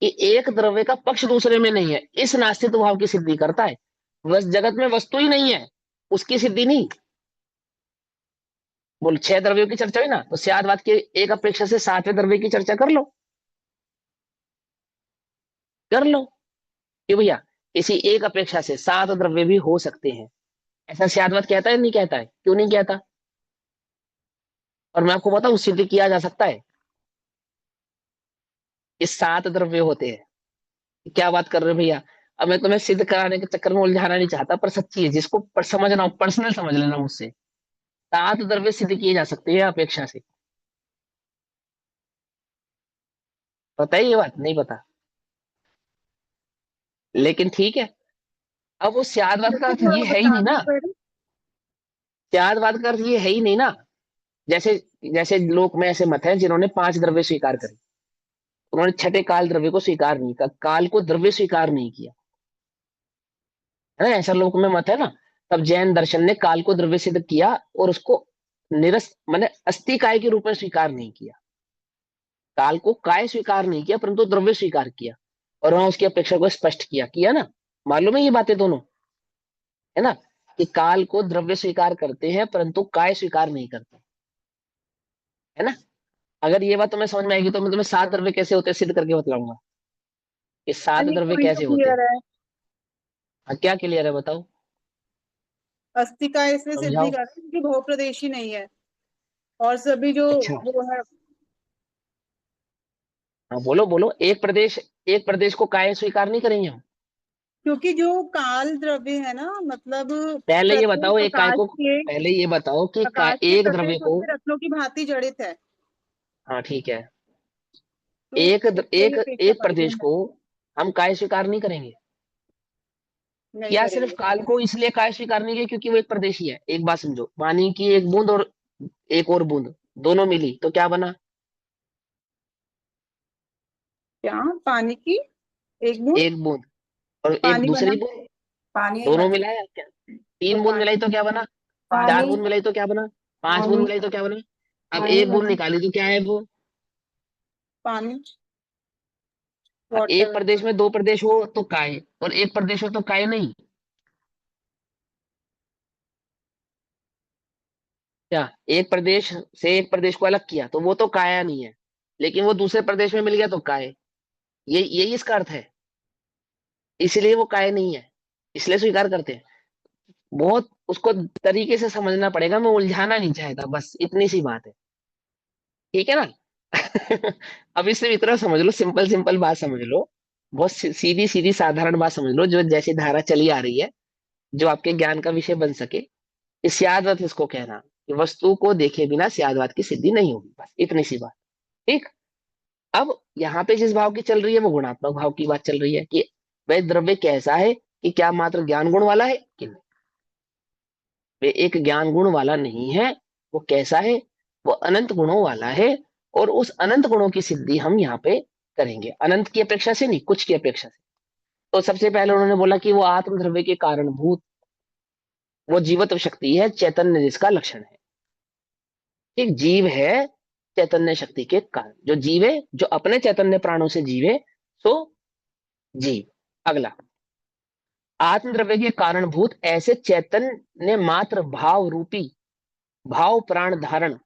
कि एक द्रव्य का पक्ष दूसरे में नहीं है, इस नास्तित्व भाव की सिद्धि करता है। बस जगत में वस्तु ही नहीं है, उसकी सिद्धि नहीं। बोल छह द्रव्यों की चर्चा हुई ना, तो स्यादवाद की एक अपेक्षा से सातवें द्रव्य की चर्चा कर लो, कर लो। क्यों भैया? किसी एक अपेक्षा से सात द्रव्य भी हो सकते हैं, ऐसा स्यादवाद कहता है नहीं कहता है? क्यों नहीं कहता? और मैं आपको बताऊं सिद्ध किया जा सकता है। ये सात द्रव्य होते हैं। क्या बात कर रहे हो भैया? अब मैं तुम्हें सिद्ध कराने के चक्कर में उलझाना नहीं चाहता, पर सच्ची है, जिसको समझना हो पर्सनल समझ लेना मुझसे। सात द्रव्य सिद्ध किए जा सकते हैं अपेक्षा से। पता है ये बात? नहीं पता? लेकिन ठीक है, अब वो स्यादवाद का जैसे अर्थ थोड़ा ये है ही बता नहीं दो ना, फिर। स्यादवाद का अर्थ ये है ही नहीं ना। जैसे जैसे लोक में ऐसे मत है जिन्होंने 5 द्रव्य स्वीकार करे, उन्होंने छठे काल द्रव्य को स्वीकार नहीं किया, काल को द्रव्य स्वीकार नहीं किया, है ना, ऐसा लोक में मत है ना। तब जैन दर्शन ने काल को द्रव्य सिद्ध किया और उसको निरस्त माने अस्थि काय के रूप में स्वीकार नहीं किया। काल को काय स्वीकार नहीं किया परंतु द्रव्य स्वीकार किया, और वहां उसकी अपेक्षा को स्पष्ट किया ना। मालूम है ये बातें दोनों, है ना, कि काल को द्रव्य स्वीकार करते हैं परंतु काय स्वीकार नहीं करते, है ना। अगर ये बात तुम्हें समझ में आएगी तो मैं तुम्हें 7 द्रव्य कैसे होते हैं सिद्ध करके बतलाऊंगा कि हाँ, सात ये द्रव्य पॉइंट तो कैसे होते हैं। क्लियर है। हाँ, क्या क्लियर है बताओ, अस्थि का इसलिए सिद्ध नहीं समझाओ। कर रहे क्योंकि बहु प्रदेशी नहीं है, और सभी जो अच्छा, वो है, हाँ बोलो बोलो, एक प्रदेश को काय स्वीकार नहीं करेंगे हम। क्योंकि जो काल द्रव्य है ना, मतलब पहले ये बताओ प्रत्येक एक काय आकाश को, के पहले ये बताओ कि आकाश के एक द्रव्य प्रत्येक को, उसके रत्नों की भांति जड़ित है। हाँ ठीक है, तो एक कोई अपेक्षा एक प्रदेश बाध्य को हम काय स्वीकार नहीं करेंगे, नहीं या सिर्फ करेंगे। काल को इसलिए काय स्वीकार नहीं किया क्योंकि वो एक प्रदेशी है। एक बात समझो, पानी की एक बूंद और एक और बूंद दोनों मिली तो क्या बना, क्या? पानी की एक बूंद एक बूंद और एक पानी बना, दूसरी बूंद, पानी ही दोनों बन मिलाया क्या, तो 3 बूंद पानी मिलाई तो क्या बना, पानी 4 बूंद मिलाई तो क्या बना, 5 बूंद पानी मिलाई तो क्या बना। अब पानी एक बूंद बना। निकाली तो क्या है वो। पानी अब एक वाटर। प्रदेश में 2 प्रदेश हो तो काय, और एक प्रदेश हो तो काय नहीं, क्या एक प्रदेश से एक प्रदेश को अलग किया तो वो तो काया नहीं है, लेकिन वो दूसरे प्रदेश में मिल गया तो काय। ये यही इसका अर्थ है, इसलिए वो काय नहीं है, इसलिए स्वीकार करते हैं। बहुत उसको तरीके से समझना पड़ेगा, मैं उलझाना नहीं चाहता, बस इतनी सी बात है, ठीक है ना। अब इससे इतना समझ लो, सिंपल सिंपल बात समझ लो, बहुत सीधी सीधी साधारण बात समझ लो, जो जैसी धारा चली आ रही है, जो आपके ज्ञान का विषय बन सके। इस यादवाद इसको कहना कि वस्तु को देखे बिना स्यादवाद की सिद्धि नहीं होगी, बस इतनी सी बात, ठीक। अब यहाँ पे जिस भाव की चल रही है वो गुणात्मक भाव की बात चल रही है कि वह द्रव्य कैसा है, कि क्या मात्र ज्ञान गुण वाला है कि नहीं। वे एक ज्ञान गुण वाला नहीं है, वो कैसा है, वो अनंत गुणों वाला है, और उस अनंत गुणों की सिद्धि हम यहाँ पे करेंगे, अनंत की अपेक्षा से नहीं, कुछ की अपेक्षा से। तो सबसे पहले उन्होंने बोला कि वो आत्म द्रव्य के कारणभूत, वो जीवत्व शक्ति है, चैतन्य जिसका लक्षण है। एक जीव है चैतन्य शक्ति के कारण, जो जीवे, जो अपने चैतन्य प्राणों से जीवे, सो जीव। अगला, आत्म द्रव्य के कारणभूत ऐसे चैतन्य मात्र भाव रूपी भाव प्राण धारण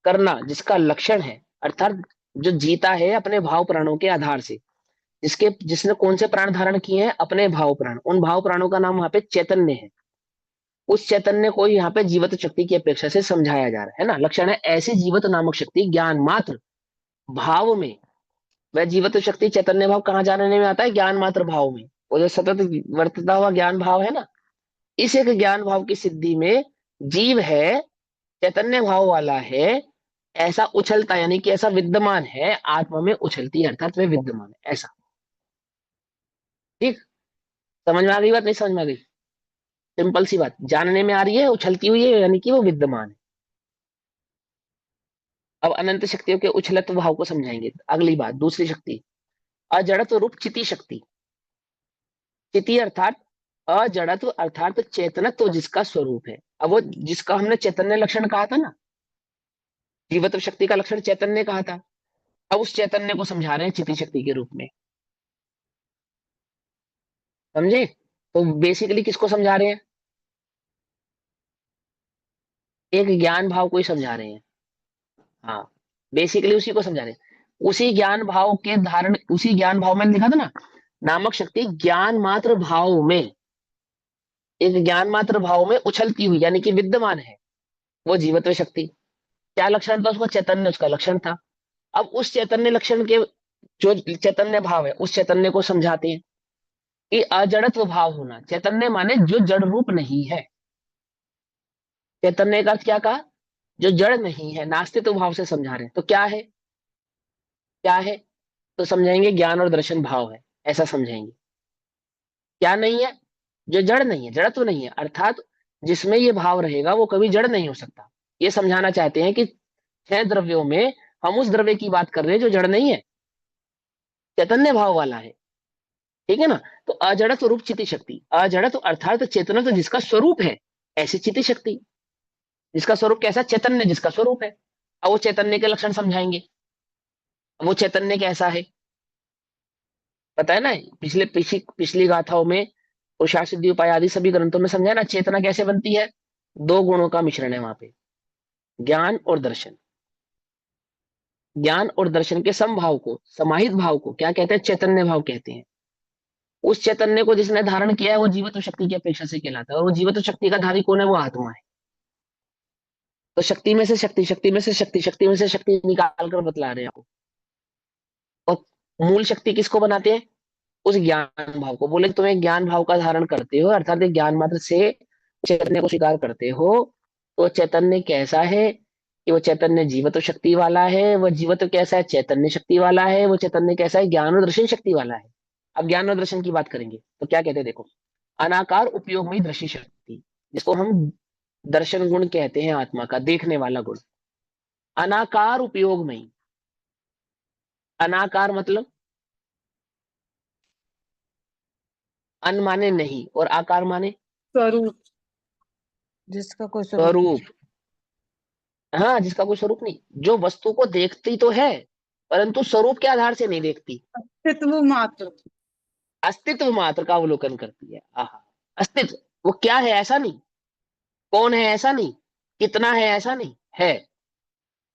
करना जिसका लक्षण है, अर्थात जो जीता है अपने भाव प्राणों के आधार से, जिसने कौन से प्राण धारण किए हैं, अपने भाव प्राण, उन भाव प्राणों का नाम वहां पे चैतन्य है। उस चैतन्य को यहाँ पे जीवत शक्ति की अपेक्षा से समझाया जा रहा है ना। लक्षण है ऐसी जीवत नामक शक्ति ज्ञान मात्र भाव में, वह जीवत शक्ति चैतन्य भाव कहाँ जानने में आता है, ज्ञान मात्र भाव में, वो जो सतत वर्तता हुआ ज्ञान भाव है ना, इस एक ज्ञान भाव की सिद्धि में जीव है, चैतन्य भाव वाला है, ऐसा उछलता यानी कि ऐसा विद्यमान है, आत्मा में उछलती है अर्थात वह विद्यमान है ऐसा, ठीक। समझ में आ गई बात, नहीं समझ में आ गई, सिंपल सी बात, जानने में आ रही है, उछलती हुई है यानी कि वो विद्यमान है। अब अनंत शक्तियों के उछलत भाव को समझाएंगे। अगली बात, दूसरी शक्ति, अजड़त्व रूप चिति शक्ति। चिति अर्थात अजड़त्व अर्थात चेतनत्व जिसका स्वरूप है। अब वो जिसका हमने चैतन्य लक्षण कहा था ना, जीवत्व शक्ति का लक्षण चैतन्य कहा था, अब उस चैतन्य को समझा रहे हैं चिति शक्ति के रूप में, समझे। तो बेसिकली किसको समझा रहे हैं, एक ज्ञान भाव को ही समझा रहे हैं। हाँ, बेसिकली उसी को समझा रहे हैं, उसी ज्ञान भाव के धारण, उसी ज्ञान भाव में लिखा था ना, नामक शक्ति ज्ञान मात्र भाव में, एक ज्ञान मात्र भाव में उछलती हुई यानी कि विद्यमान है, वो जीवत्व शक्ति। क्या लक्षण था उसका, चैतन्य उसका लक्षण था। अब उस चैतन्य लक्षण के, जो चैतन्य भाव है उस चैतन्य को समझाते हैं कि अजड़त्व भाव होना, चैतन्य माने जो जड़ रूप नहीं है। चैतन्य का अर्थ क्या कहा, जो जड़ नहीं है, नास्तित्व भाव से समझा रहे हैं। तो क्या है, क्या है, तो समझाएंगे ज्ञान और दर्शन भाव है, ऐसा समझाएंगे। क्या नहीं है, जो जड़ नहीं है, जड़त्व नहीं है, अर्थात जिसमें ये भाव रहेगा वो कभी जड़ नहीं हो सकता। ये समझाना चाहते हैं कि 6 द्रव्यों में हम उस द्रव्य की बात कर रहे हैं जो जड़ नहीं है, चैतन्य भाव वाला है। ठीक है ना। तो अजड़त्व रूप चिति शक्ति, अजड़त्व अर्थात चेतनत्व जिसका स्वरूप है, ऐसी चिति शक्ति जिसका स्वरूप कैसा, चैतन्य जिसका स्वरूप है। अब वो चैतन्य के लक्षण समझाएंगे। वो चैतन्य कैसा है पता है ना, पिछली गाथाओं में और शास्त्रीय उपाय आदि सभी ग्रंथों में समझाया ना, चेतना कैसे बनती है, 2 गुणों का मिश्रण है वहां पे, ज्ञान और दर्शन। ज्ञान और दर्शन के समभाव को, समाहित भाव को क्या कहते हैं, चैतन्य भाव कहते हैं। उस चैतन्य को जिसने धारण किया है वो जीवत्व शक्ति की अपेक्षा से कहलाता है, और वो जीवत्व शक्ति का धारी कौन है, वो आत्मा है। तो शक्ति में से शक्ति, शक्ति में से शक्ति, शक्ति में से शक्ति निकाल कर बतला रहे हैं आपको। और मूल शक्ति किसको बनाते हैं, उस ज्ञान भाव को। बोले तुम्हें ज्ञान भाव का धारण करते हो अर्थात ज्ञान मात्र से चैतन्य को स्वीकार करते हो, तो चैतन्य कैसा है कि वो चैतन्य जीवत्व शक्ति वाला है। वो जीवत्व कैसा है, चैतन्य शक्ति वाला है। वो चैतन्य कैसा है, ज्ञान और दर्शन शक्ति वाला है। अब ज्ञान और दर्शन की बात करेंगे तो क्या कहते हैं, देखो, अनाकार उपयोगमयी दृश्य शक्ति, जिसको हम दर्शन गुण कहते हैं, आत्मा का देखने वाला गुण। अनाकार उपयोगमयी, अनाकार मतलब अन माने नहीं और आकार माने स्वरूप, जिसका कोई स्वरूप स्वरूप। हाँ, जिसका कोई स्वरूप नहीं, जो वस्तु को देखती तो है परंतु स्वरूप के आधार से नहीं देखती, अस्तित्व मात्र। अस्तित्व मात्र का अवलोकन करती है। आहा, अस्तित्व, वो क्या है ऐसा नहीं, कौन है ऐसा नहीं, कितना है ऐसा नहीं, है।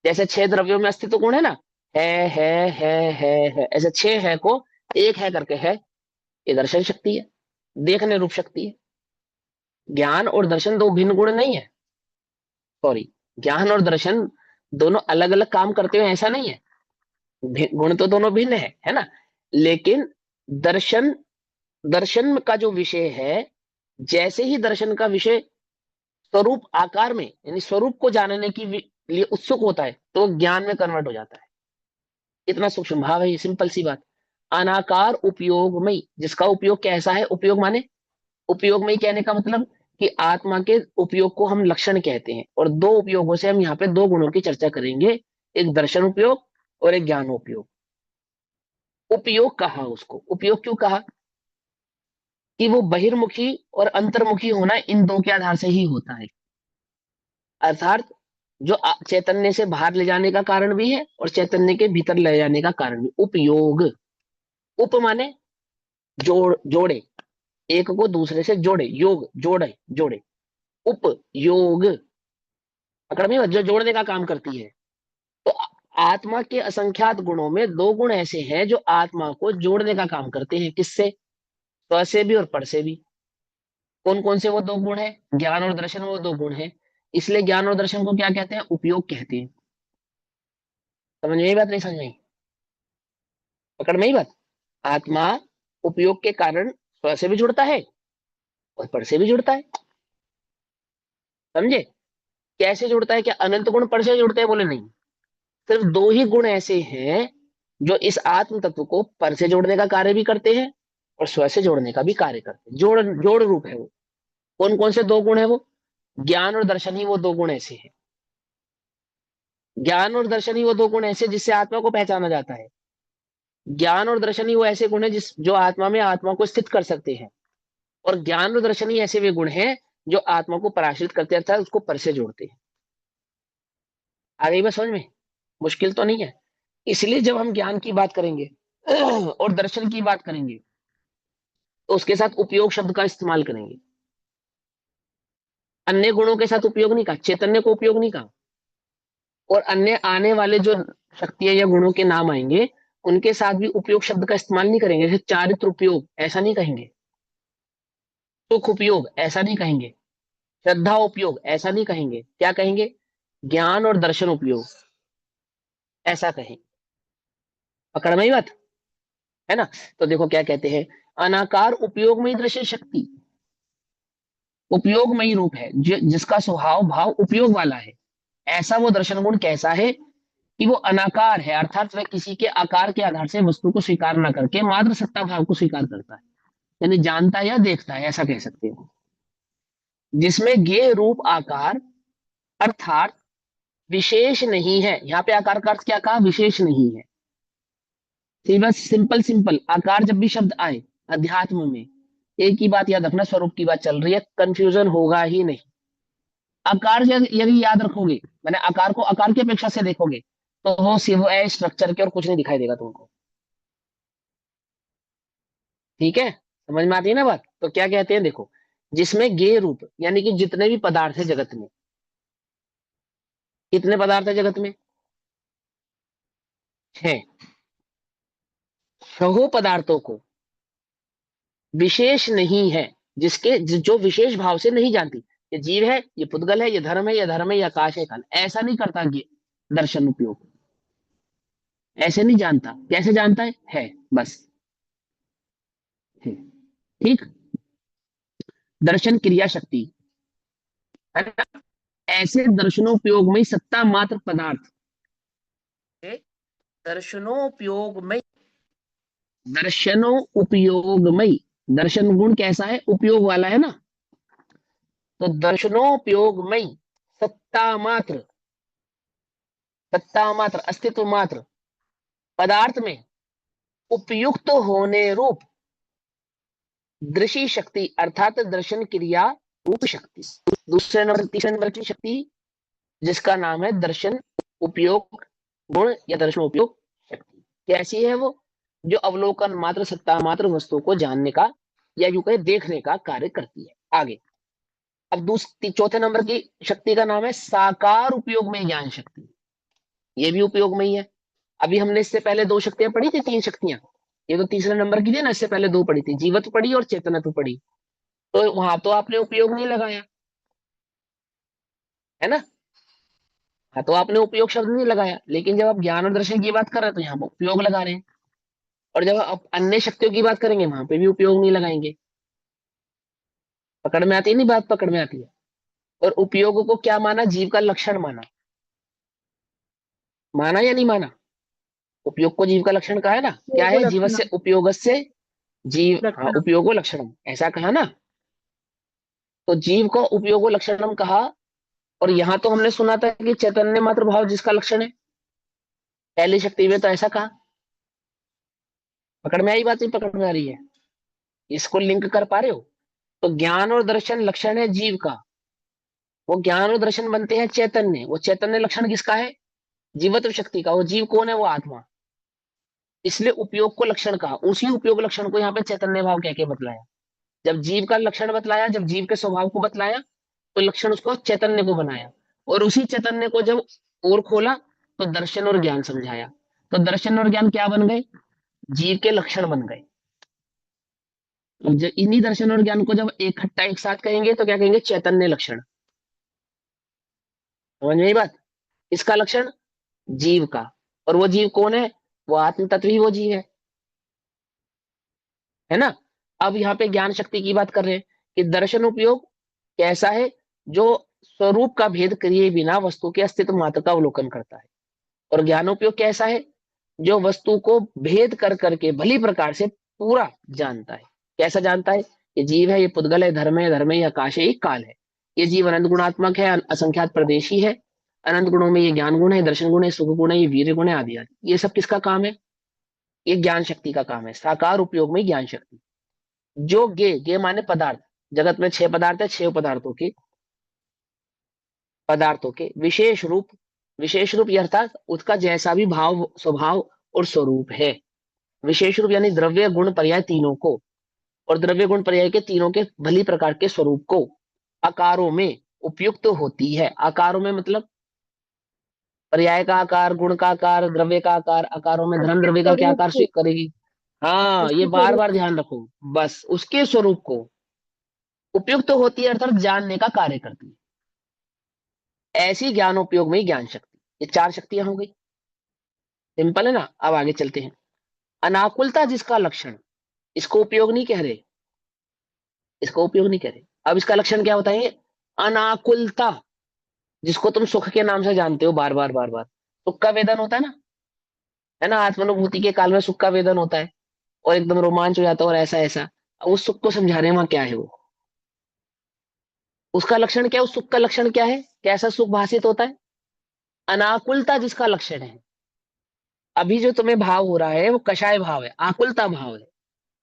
जैसे 6 द्रव्यों में अस्तित्व गुण है ना, है, ऐसे 6 है को एक है करके है, ये दर्शन शक्ति है, देखने रूप शक्ति है। ज्ञान और दर्शन 2 भिन्न गुण नहीं है, सॉरी, ज्ञान और दर्शन दोनों अलग अलग काम करते हुए ऐसा नहीं है, गुण तो दोनों भिन्न है ना। लेकिन दर्शन, दर्शन का जो विषय है, जैसे ही दर्शन का विषय स्वरूप आकार में यानी स्वरूप को जानने की लिए उत्सुक होता है तो ज्ञान में कन्वर्ट हो जाता है। इतना सूक्ष्म भाव है ये, सिंपल सी बात। अनाकार उपयोगमयी, जिसका उपयोग कैसा है, उपयोग माने, उपयोगमयी कहने का मतलब कि आत्मा के उपयोग को हम लक्षण कहते हैं। और 2 उपयोगों से हम यहाँ पे 2 गुणों की चर्चा करेंगे, एक दर्शन उपयोग और एक ज्ञान उपयोग। उपयोग कहा उसको, उपयोग क्यों कहा, कि वो बहिर्मुखी और अंतर्मुखी होना इन 2 के आधार से ही होता है। अर्थात जो चैतन्य से बाहर ले जाने का कारण भी है और चैतन्य के भीतर ले जाने का कारण भी। उपयोग, उप माने जोड़े, एक को दूसरे से जोड़े, योग जोड़े, उपयोग पकड़ में, जो जोड़ने का काम करती है। तो आत्मा के असंख्यात गुणों में 2 गुण ऐसे हैं जो आत्मा को जोड़ने का काम करते हैं, किससे, स्व से भी और पर से भी। कौन कौन से वो 2 गुण है, ज्ञान और दर्शन, वो 2 गुण है। इसलिए ज्ञान और दर्शन को क्या कहते हैं, उपयोग कहते हैं। समझ में आई बात, नहीं समझ में आई, पकड़ में आई बात। आत्मा उपयोग के कारण स्व से भी जुड़ता है और पर से भी जुड़ता है, समझे। कैसे जुड़ता है, क्या अनंत गुण पर से जुड़ते हैं, बोले नहीं, सिर्फ 2 ही गुण ऐसे हैं जो इस आत्म तत्व को पर से जोड़ने का कार्य भी करते हैं और स्व से जोड़ने का भी कार्य करते हैं। जोड़ रूप है वो। कौन कौन से 2 गुण है वो, ज्ञान और दर्शन ही वो 2 गुण ऐसे हैं। ज्ञान और दर्शन ही वो 2 गुण ऐसे जिससे आत्मा को पहचाना जाता है। ज्ञान और दर्शन ही वो ऐसे गुण है जो आत्मा में आत्मा को स्थित कर सकते हैं। और ज्ञान और दर्शन ही ऐसे वे गुण हैं जो आत्मा को पराश्रित करते हैं, अर्थात उसको पर से जोड़ते हैं। आ गई बात समझ में, मुश्किल तो नहीं है। इसलिए जब हम ज्ञान की बात करेंगे और दर्शन की बात करेंगे तो उसके साथ उपयोग शब्द का इस्तेमाल करेंगे। अन्य गुणों के साथ उपयोग नहीं कहा, चैतन्य को उपयोग नहीं कहा। और अन्य आने वाले जो शक्तियां या गुणों के नाम आएंगे उनके साथ भी उपयोग शब्द का इस्तेमाल नहीं करेंगे। जैसे चारित्र उपयोग ऐसा नहीं कहेंगे, सुख उपयोग ऐसा नहीं कहेंगे, श्रद्धा उपयोग ऐसा नहीं कहेंगे। क्या कहेंगे, ज्ञान और दर्शन उपयोग ऐसा कहें। पकड़ में ही बात है ना। तो देखो क्या कहते हैं, अनाकार उपयोगमयी दृश्य शक्ति, उपयोगमयी रूप है जिसका स्वभाव भाव उपयोग वाला है। ऐसा वो दर्शन गुण कैसा है कि वो अनाकार है, अर्थात वह किसी के आकार के आधार से वस्तु को स्वीकार न करके मात्र सत्ता भाव को स्वीकार करता है। यानी जानता या देखता है, ऐसा कह सकते हो। जिसमें गे रूप आकार अर्थात विशेष नहीं है। यहाँ पे आकार का अर्थ क्या कहा? विशेष नहीं है। तो बस सिंपल सिंपल आकार जब भी शब्द आए अध्यात्म में, एक ही बात याद रखना, स्वरूप की बात चल रही है, कंफ्यूजन होगा ही नहीं। आकार यदि याद रखोगे, मैंने आकार को आकार की अपेक्षा से देखोगे, तो वो सिवाय स्ट्रक्चर के और कुछ नहीं दिखाई देगा तुमको। ठीक है, समझ में आती है ना बात? तो क्या कहते हैं देखो, जिसमें गे रूप यानी कि जितने भी पदार्थ है जगत में, कितने पदार्थ है जगत में? 6। सहो पदार्थों को विशेष नहीं है, जिसके जो विशेष भाव से नहीं जानती। ये जीव है, ये पुद्गल है, ये धर्म है, ये धर्म है, ये आकाश है, काल, ऐसा नहीं करता ये दर्शन उपयोग, ऐसे नहीं जानता। कैसे जानता है बस है। ठीक। दर्शन क्रिया शक्ति है ना, ऐसे दर्शनोपयोग में सत्ता मात्र पदार्थ, दर्शनोपयोग में, दर्शनों उपयोगमय, दर्शन गुण कैसा है? उपयोग वाला है ना। तो दर्शनोपयोगमय सत्ता मात्र, सत्ता मात्र अस्तित्व मात्र पदार्थ में उपयुक्त होने रूप दृश्य शक्ति अर्थात दर्शन क्रिया रूप शक्ति। दूसरे नंबर, तीसरे नंबर की शक्ति जिसका नाम है दर्शन उपयोग गुण या दर्शन उपयोग शक्ति। कैसी है वो? जो अवलोकन मात्र सत्ता मात्र वस्तु को जानने का या यूं कहे देखने का कार्य करती है। आगे अब दूसरी चौथे नंबर की शक्ति का नाम है साकार उपयोग में ज्ञान शक्ति। ये भी उपयोग में ही है। अभी हमने इससे पहले 2 शक्तियां पढ़ी थी, 3 शक्तियां, ये तो तीसरे नंबर की थी ना, इससे पहले 2 पढ़ी थी, जीवत्व पढ़ी और चेतनत्व पढ़ी। तो वहां तो आपने उपयोग नहीं लगाया है ना, हाँ, तो आपने उपयोग शब्द नहीं लगाया, लेकिन जब आप ज्ञान और दर्शन की बात कर रहे हैं तो यहाँ पर उपयोग लगा रहे हैं। और जब आप अन्य शक्तियों की बात करेंगे वहां पे भी उपयोग नहीं लगाएंगे। पकड़ में आती है नहीं बात? पकड़ में आती है। और उपयोग को क्या माना? जीव का लक्षण माना। माना या नहीं माना? उपयोग को जीव का लक्षण कहा है ना। क्या है? जीव से उपयोग से जीव, हाँ, उपयोगो लक्षणम ऐसा कहा ना। तो जीव को उपयोगो लक्षणम कहा। और यहां तो हमने सुना था कि चैतन्य मात्र भाव जिसका लक्षण है, पहली शक्ति में तो ऐसा कहा। पकड़ में आई बात? नहीं पकड़ में आ रही है? इसको लिंक कर पा रहे हो? तो ज्ञान और दर्शन लक्षण है जीव का, वो ज्ञान और दर्शन बनते हैं चैतन्य। वो चैतन्य लक्षण किसका है? जीवत्व शक्ति का। वो जीव कौन है? वो आत्मा। इसलिए उपयोग को लक्षण कहा। उसी उपयोग लक्षण को यहाँ पे चैतन्य भाव कह के बतलाया। जब जीव का लक्षण बतलाया, जब जीव के स्वभाव को बतलाया, तो लक्षण उसको चैतन्य को बनाया। और उसी चैतन्य को जब और खोला तो दर्शन और ज्ञान समझाया। तो दर्शन और ज्ञान क्या बन गए? जीव के लक्षण बन गए। अब जब इन्हीं दर्शन और ज्ञान को जब इकट्ठा एक साथ कहेंगे तो क्या कहेंगे? चैतन्य लक्षण। समझ में आई बात? इसका लक्षण जीव का। और वो जीव कौन है? वो आत्म तत्व ही वो जीव है ना। अब यहाँ पे ज्ञान शक्ति की बात कर रहे हैं कि दर्शन उपयोग कैसा है? जो स्वरूप का भेद किए बिना वस्तु के अस्तित्व मात्र का अवलोकन करता है। और ज्ञानोपयोग कैसा है? जो वस्तु को भेद कर करके भली प्रकार से पूरा जानता है। कैसा जानता है? ये जीव है, ये पुद्गल है, धर्म है, ये आकाश है, ये काल है। ये जीव अनंत गुणात्मक है, असंख्यात प्रदेशी है। अनंत गुणों में ये ज्ञान गुण है, दर्शन गुण है, सुख गुण है, ये वीर गुण है, आदि आदि। ये सब किसका काम है? ये ज्ञान शक्ति का काम है। साकार उपयोग में ज्ञान शक्ति। जो गे माने पदार्थ, जगत में 6 पदार्थ है, 6 पदार्थों के विशेष रूप अर्थात उसका जैसा भी भाव स्वभाव और स्वरूप है। विशेष रूप यानी द्रव्य गुण पर्याय तीनों को, और द्रव्य गुण पर्याय के तीनों के भली प्रकार के स्वरूप को आकारों में उपयुक्त होती है। आकारों में मतलब पर्याय का आकार, गुण का आकार, द्रव्य का आकार। आकारों में धर्म द्रव्य का क्या आकार करेगी? हाँ, ये बार बार ध्यान रखो। बस उसके स्वरूप को उपयुक्त होती है अर्थात जानने का कार्य करती है। ऐसी ज्ञान उपयोग में ज्ञान शक्ति। ये 4 शक्तियां हो गई। सिंपल है ना। अब आगे चलते हैं। अनाकुलता जिसका लक्षण, इसको उपयोग नहीं कह रहे, इसको उपयोग नहीं कह रहे। अब इसका लक्षण क्या बताएंगे? अनाकुलता, जिसको तुम सुख के नाम से जानते हो बार बार बार बार। सुख का वेदन होता है ना, आत्मानुभूति के काल में सुख का वेदन होता है और एकदम रोमांच हो जाता है और ऐसा ऐसा। उस सुख को समझा रहे हैं वहां क्या है वो, उसका लक्षण क्या है, उस सुख का लक्षण क्या है, कैसा सुख भाषित होता है, अनाकुलता जिसका लक्षण है। अभी जो तुम्हें भाव हो रहा है वो कषाय भाव है, आकुलता भाव है।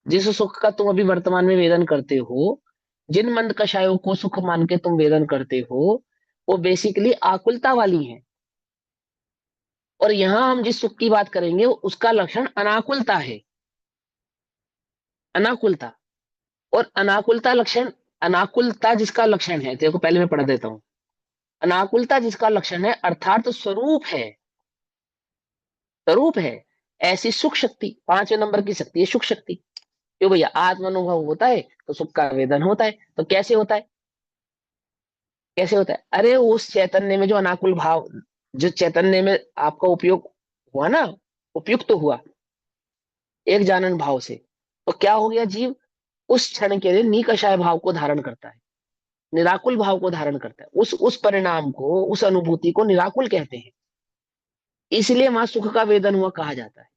जिस सुख का तुम अभी वर्तमान में वेदन करते हो, जिन मंद कषायों को सुख मान के तुम वेदन करते हो, वो बेसिकली आकुलता वाली है। और यहां हम जिस सुख की बात करेंगे उसका लक्षण अनाकुलता है, अनाकुलता। और अनाकुलता लक्षण, अनाकुलता जिसका लक्षण है, देखो पहले मैं पढ़ देता हूं। अनाकुलता जिसका लक्षण है अर्थात स्वरूप है, स्वरूप है ऐसी सुख शक्ति, 5वें नंबर की शक्ति है सुख शक्ति। क्यों भैया, आत्म अनुभव होता है तो सुख का वेदन होता है। तो कैसे होता है, कैसे होता है, अरे उस चैतन्य में जो अनाकुल भाव, जो चैतन्य में आपका उपयोग हुआ ना, उपयुक्त तो हुआ एक जानन भाव से, तो क्या हो गया, जीव उस क्षण के लिए निकषाय भाव को धारण करता है, निराकुल भाव को धारण करता है। उस परिणाम को, उस अनुभूति को निराकुल कहते हैं। इसलिए वहां सुख का वेदन हुआ कहा जाता है।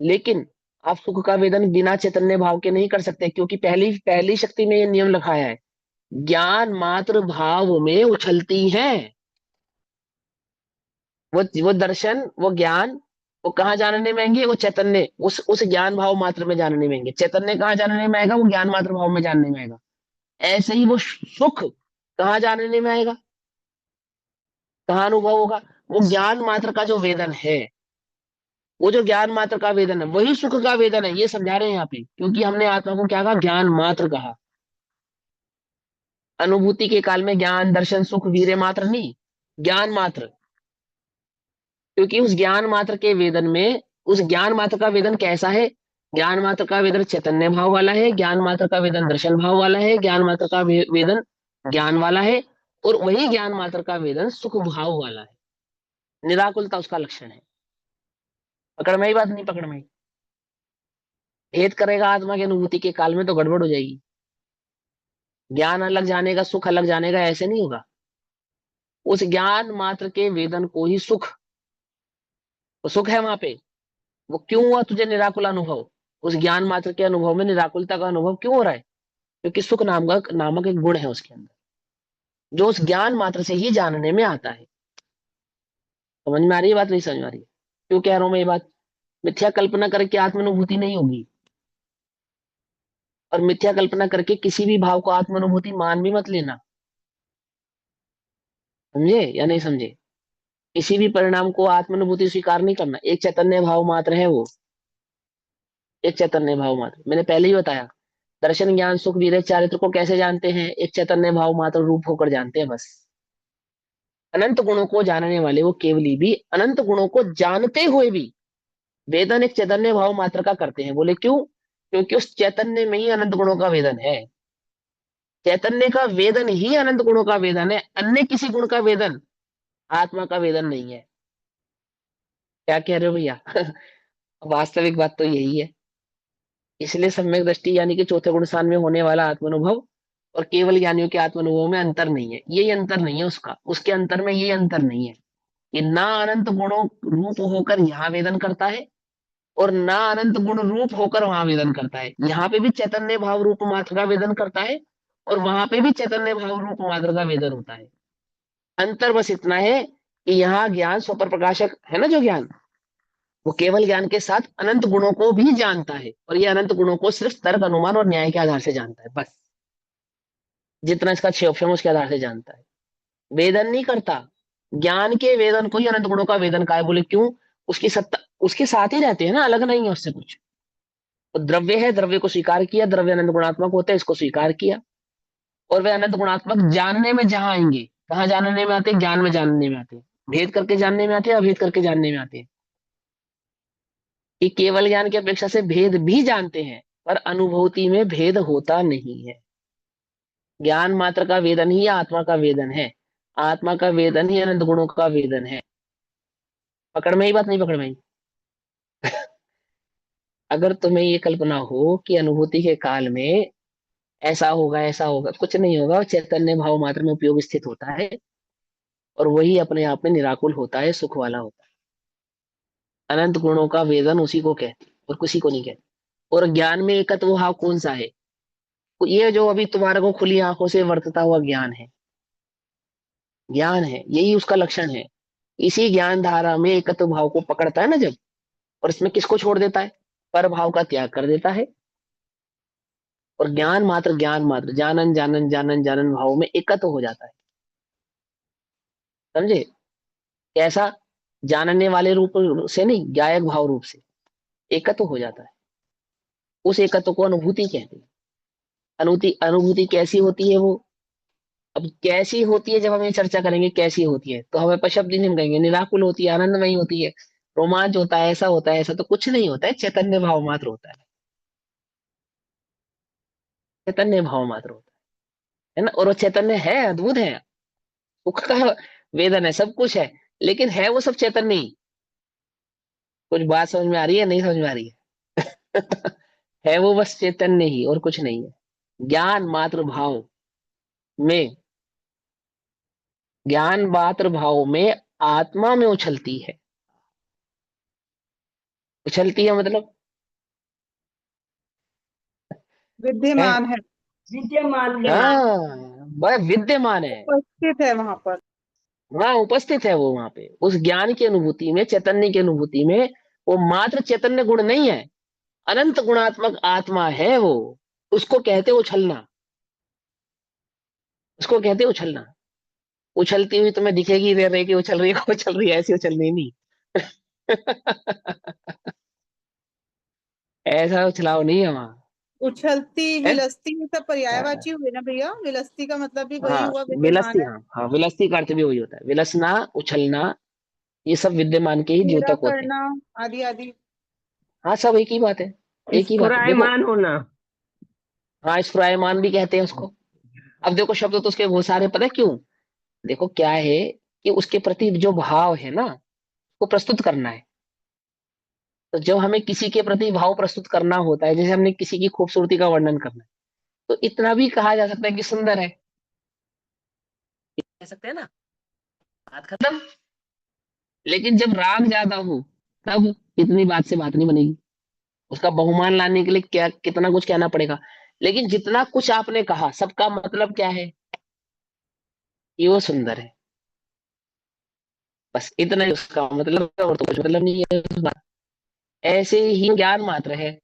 लेकिन आप सुख का वेदन बिना चैतन्य भाव के नहीं कर सकते, क्योंकि पहली पहली शक्ति में ये नियम लिखाया है, ज्ञान मात्र भाव में उछलती है। वो दर्शन, वो ज्ञान, वो कहाँ जानने में आएंगे, वो चैतन्य उस ज्ञान भाव मात्र में जानने में आएंगे। चैतन्य कहाँ जानने में आएगा, वो ज्ञान मात्र भाव में जानने में आएगा। ऐसे ही वो सुख कहाँ जानने में आएगा, कहाँ अनुभव होगा, वो ज्ञान मात्र का जो वेदन है, वो जो ज्ञान मात्र का वेदन है वही सुख का वेदन है, ये समझा रहे हैं यहाँ पे। क्योंकि हमने आत्मा को क्या कहा, ज्ञान मात्र कहा। अनुभूति के काल में ज्ञान दर्शन सुख वीर्य मात्र नहीं, ज्ञान मात्र। क्योंकि उस ज्ञान मात्र के वेदन में, उस ज्ञान मात्र का वेदन कैसा है, ज्ञान मात्र का वेदन चैतन्य भाव वाला है, ज्ञान मात्र का वेदन दर्शन भाव वाला है, ज्ञान मात्र का वेदन ज्ञान वाला है, और वही ज्ञान मात्र का वेदन सुख भाव वाला है। निराकुलता उसका लक्षण है। पकड़ में ही बात, नहीं पकड़ में ही? भेद करेगा आत्मा की अनुभूति के काल में तो गड़बड़ हो जाएगी। ज्ञान अलग जानेगा, सुख अलग जानेगा, ऐसे नहीं होगा। उस ज्ञान मात्र के वेदन को ही सुख, तो सुख है वहां पे। वो क्यों हुआ तुझे निराकुल अनुभव, उस ज्ञान मात्र के अनुभव में निराकुलता का अनुभव क्यों हो रहा है, क्योंकि सुख नामक एक गुण है उसके अंदर, जो उस ज्ञान मात्र से ही जानने में आता है। समझ में आ रही है बात, नहीं समझ में आ रही है? क्यों कह रहा हूं मैं ये बात? मिथ्या कल्पना करके आत्मानुभूति नहीं होगी, और मिथ्या कल्पना करके किसी भी भाव को आत्मानुभूति मान भी मत लेना। समझे या नहीं समझे? किसी भी परिणाम को आत्मानुभूति स्वीकार नहीं करना। एक चैतन्य भाव मात्र है वो, एक चैतन्य भाव मात्र। मैंने पहले ही बताया, दर्शन ज्ञान सुख वीर्य चारित्र को कैसे जानते हैं, एक चैतन्य भाव मात्र रूप होकर जानते हैं बस। अनंत गुणों को जानने वाले वो केवली भी अनंत गुणों को जानते हुए भी वेदन एक चैतन्य भाव मात्र का करते हैं। बोले क्यों? क्योंकि उस चैतन्य में ही अनंत गुणों का वेदन है। चैतन्य का वेदन ही अनंत गुणों का वेदन है, अन्य किसी गुण का वेदन आत्मा का वेदन नहीं है। क्या कह रहे हो भैया? वास्तविक बात तो यही है। इसलिए सम्यक दृष्टि यानी कि चौथे गुण स्थान में होने वाला आत्मानुभव और केवल ज्ञानियों के आत्मानुभव में अंतर नहीं है, यही अंतर नहीं है उसका, उसके अंतर में ये अंतर नहीं है कि ना अनंत गुणों रूप होकर यहाँ वेदन करता है, और ना अनंत गुण रूप होकर वहां वेदन करता है। यहाँ पे भी चैतन्य भाव रूप मात्र का वेदन करता है, और वहां पे भी चैतन्य भाव रूप मात्र का वेदन होता है। अंतर बस इतना है कि यहाँ ज्ञान स्वपर प्रकाशक है ना, जो ज्ञान वो केवल ज्ञान के साथ अनंत गुणों को भी जानता है, और ये अनंत गुणों को सिर्फ तर्क अनुमान और न्याय के आधार से जानता है बस। जितना इसका क्षेत्रफल है उसके आधार से जानता है, वेदन नहीं करता। ज्ञान के वेदन को ही अनंत गुणों का वेदन का है। बोले क्यों? उसकी सत्ता उसके साथ ही रहते हैं ना, अलग नहीं है उससे कुछ। तो द्रव्य है, द्रव्य को स्वीकार किया, द्रव्य अनंत गुणात्मक होते हैं, इसको स्वीकार किया। और वे अनंत गुणात्मक जानने में जहां आएंगे, कहाँ जानने में आते हैं, ज्ञान में जानने में आते हैं, भेद करके जानने में आते हैं, अभेद करके जानने में आते हैं। कि केवल ज्ञान की अपेक्षा से भेद भी जानते हैं, पर अनुभूति में भेद होता नहीं है। ज्ञान मात्र का वेदन ही आत्मा का वेदन है, आत्मा का वेदन ही अनंत गुणों का वेदन है। पकड़ में ही बात, नहीं पकड़ में ही? अगर तुम्हें ये कल्पना हो कि अनुभूति के काल में ऐसा होगा ऐसा होगा, कुछ नहीं होगा। वो चैतन्य भाव मात्र में उपयोग स्थित होता है, और वही अपने आप में निराकुल होता है, सुख वाला होता है। अनंत गुणों का वेदन उसी को कहते हैं और किसी को नहीं कहते। और ज्ञान में एकत्व भाव कौन सा है? ये जो अभी तुम्हारे को खुली आंखों से वर्तता हुआ ज्ञान है, ज्ञान है, यही उसका लक्षण है। इसी ज्ञान धारा में एकत्व भाव को पकड़ता है ना जब, और इसमें किसको छोड़ देता है? पर भाव का त्याग कर देता है, और ज्ञान मात्र जानन जानन जानन जानन भाव में एकत्व हो जाता है। समझे? कैसा? जानने वाले रूप से नहीं, गायक भाव रूप से एकत्व हो जाता है। उस एकत्व को अनुभूति कहते हैं। अनुभूति कैसी होती है वो? अब कैसी होती है, जब हम ये चर्चा करेंगे कैसी होती है, तो हमें पशब्द नहीं, हम कहेंगे निराकुल होती है, आनंदमयी होती है, रोमांच होता है, ऐसा तो कुछ नहीं होता है, चैतन्य भाव मात्र होता है, चैतन्य भाव मात्र होता है ना। और वो चैतन्य है, अद्भुत है, सुख का वेदन है, सब कुछ है, लेकिन है वो सब चैतन्य ही। कुछ बात समझ में आ रही है? नहीं समझ में आ रही है? है वो बस चैतन्य ही, और कुछ नहीं है। ज्ञान मात्र भाव में, ज्ञान मात्र भाव में आत्मा में उछलती है। उछलती है मतलब है, विद्यमान है, विद्यमान है। हाँ, वह विद्यमान है। उपस्थित है वहां पर। हाँ, उपस्थित है वो वहां पे, उस ज्ञान की अनुभूति में, चैतन्य की अनुभूति में। वो मात्र चैतन्य गुण नहीं है, अनंत गुणात्मक आत्मा है वो। उसको कहते उछलना, उसको कहते उछलना। उछलती हुई तुम्हें दिखेगी, दे रही कि उछल रही है, उछल रही है, ऐसी उछलनी नहीं। ऐसा उछलाव नहीं है वहां। उछलती, है? विलसती, ये सब हाँ, पर्यायवाची हुए ना भैया। विलसती का मतलब भी वही हाँ, हुआ, विद्यमान विलसती, है। हाँ हाँ, विलसती का अर्थ भी वही होता है, विलसना, उछलना, ये सब विद्यमान के ही घेरा द्योतक होते हैं। करना, आदि आदि। हाँ, सब एक ही बात है, एक ही बात है, देखो। स्फुरायमान होना। हाँ, स्फुरायमान भी कहते हैं उसको। अब देखो, शब्द तो उसके बहुत सारे, पता है क्यों? देखो क्या है, कि उसके प्रति जो भाव है ना, वो प्रस्तुत करना है। तो जब हमें किसी के प्रति भाव प्रस्तुत करना होता है, जैसे हमने किसी की खूबसूरती का वर्णन करना है, तो इतना भी कहा जा सकता है कि सुंदर है, कह सकते हैं ना, बात खत्म। लेकिन जब राग ज्यादा हो, तब इतनी बात से बात नहीं बनेगी। उसका बहुमान लाने के लिए क्या, कितना कुछ कहना पड़ेगा। लेकिन जितना कुछ आपने कहा, सबका मतलब क्या है? कि वो सुंदर है, बस इतना ही उसका मतलब है, और तो कुछ मतलब नहीं है उस बात। ऐसे ही ज्ञान मात्र है,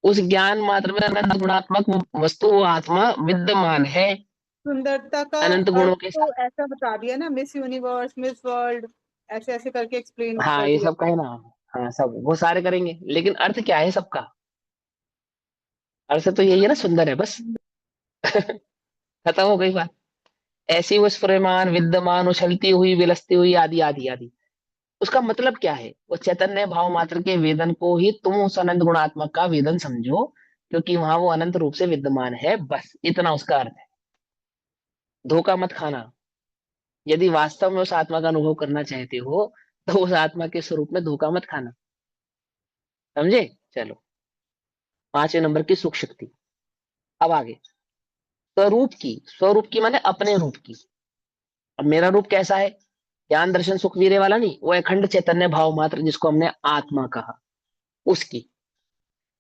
उस ज्ञान मात्र में अनंत गुणात्मक वस्तु, वो आत्मा विद्यमान है, सुंदरता का अनंत अर्थ गुणों के तो साथ। ऐसा बता दिया ना, मिस यूनिवर्स, मिस वर्ल्ड, ऐसे ऐसे करके एक्सप्लेन हाँ, कर ये दिया। सब का है ना। हाँ, सब वो सारे करेंगे, लेकिन अर्थ क्या है सबका? अर्थ तो यही है ना, सुंदर है, बस। खत्म हो गई बात। ऐसी वो स्फुरमान, विद्यमान, उछलती हुई, विलसती हुई, आदि आदि आदि। उसका मतलब क्या है? वो चैतन्य भाव मात्र के वेदन को ही तुम उस अनंत गुणात्मक का वेदन समझो, क्योंकि वहां वो अनंत रूप से विद्यमान है, बस इतना उसका अर्थ है। धोखा मत खाना। यदि वास्तव में उस आत्मा का अनुभव करना चाहते हो, तो उस आत्मा के स्वरूप में धोखा मत खाना। समझे? चलो, 5वें नंबर की सुख शक्ति। अब आगे, स्वरूप की माने अपने रूप की। अब मेरा रूप कैसा है? ज्ञान दर्शन सुख वीर्य वाला नहीं, वो अखंड चैतन्य भाव मात्र, जिसको हमने आत्मा कहा, उसकी।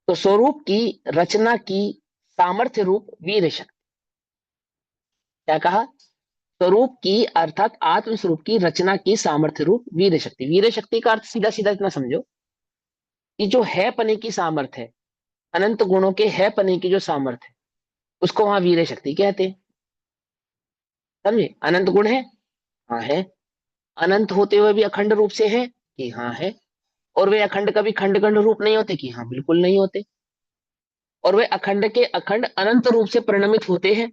तो स्वरूप की रचना की सामर्थ्य रूप वीर शक्ति। क्या कहा? स्वरूप की अर्थात आत्म स्वरूप की रचना की सामर्थ्य रूप वीर शक्ति। वीर शक्ति का अर्थ सीधा सीधा इतना समझो, कि जो है पने की सामर्थ्य है, अनंत गुणों के है पने की जो सामर्थ्य है, उसको वहां वीर शक्ति कहते हैं। समझे? अनंत गुण है, हाँ है। अनंत होते हुए भी अखंड रूप से है, कि हाँ है। और वे अखंड कभी खंड खंड रूप नहीं होते, कि हाँ बिल्कुल नहीं होते। और वे अखंड के अखंड अनंत रूप से परिणमित होते हैं,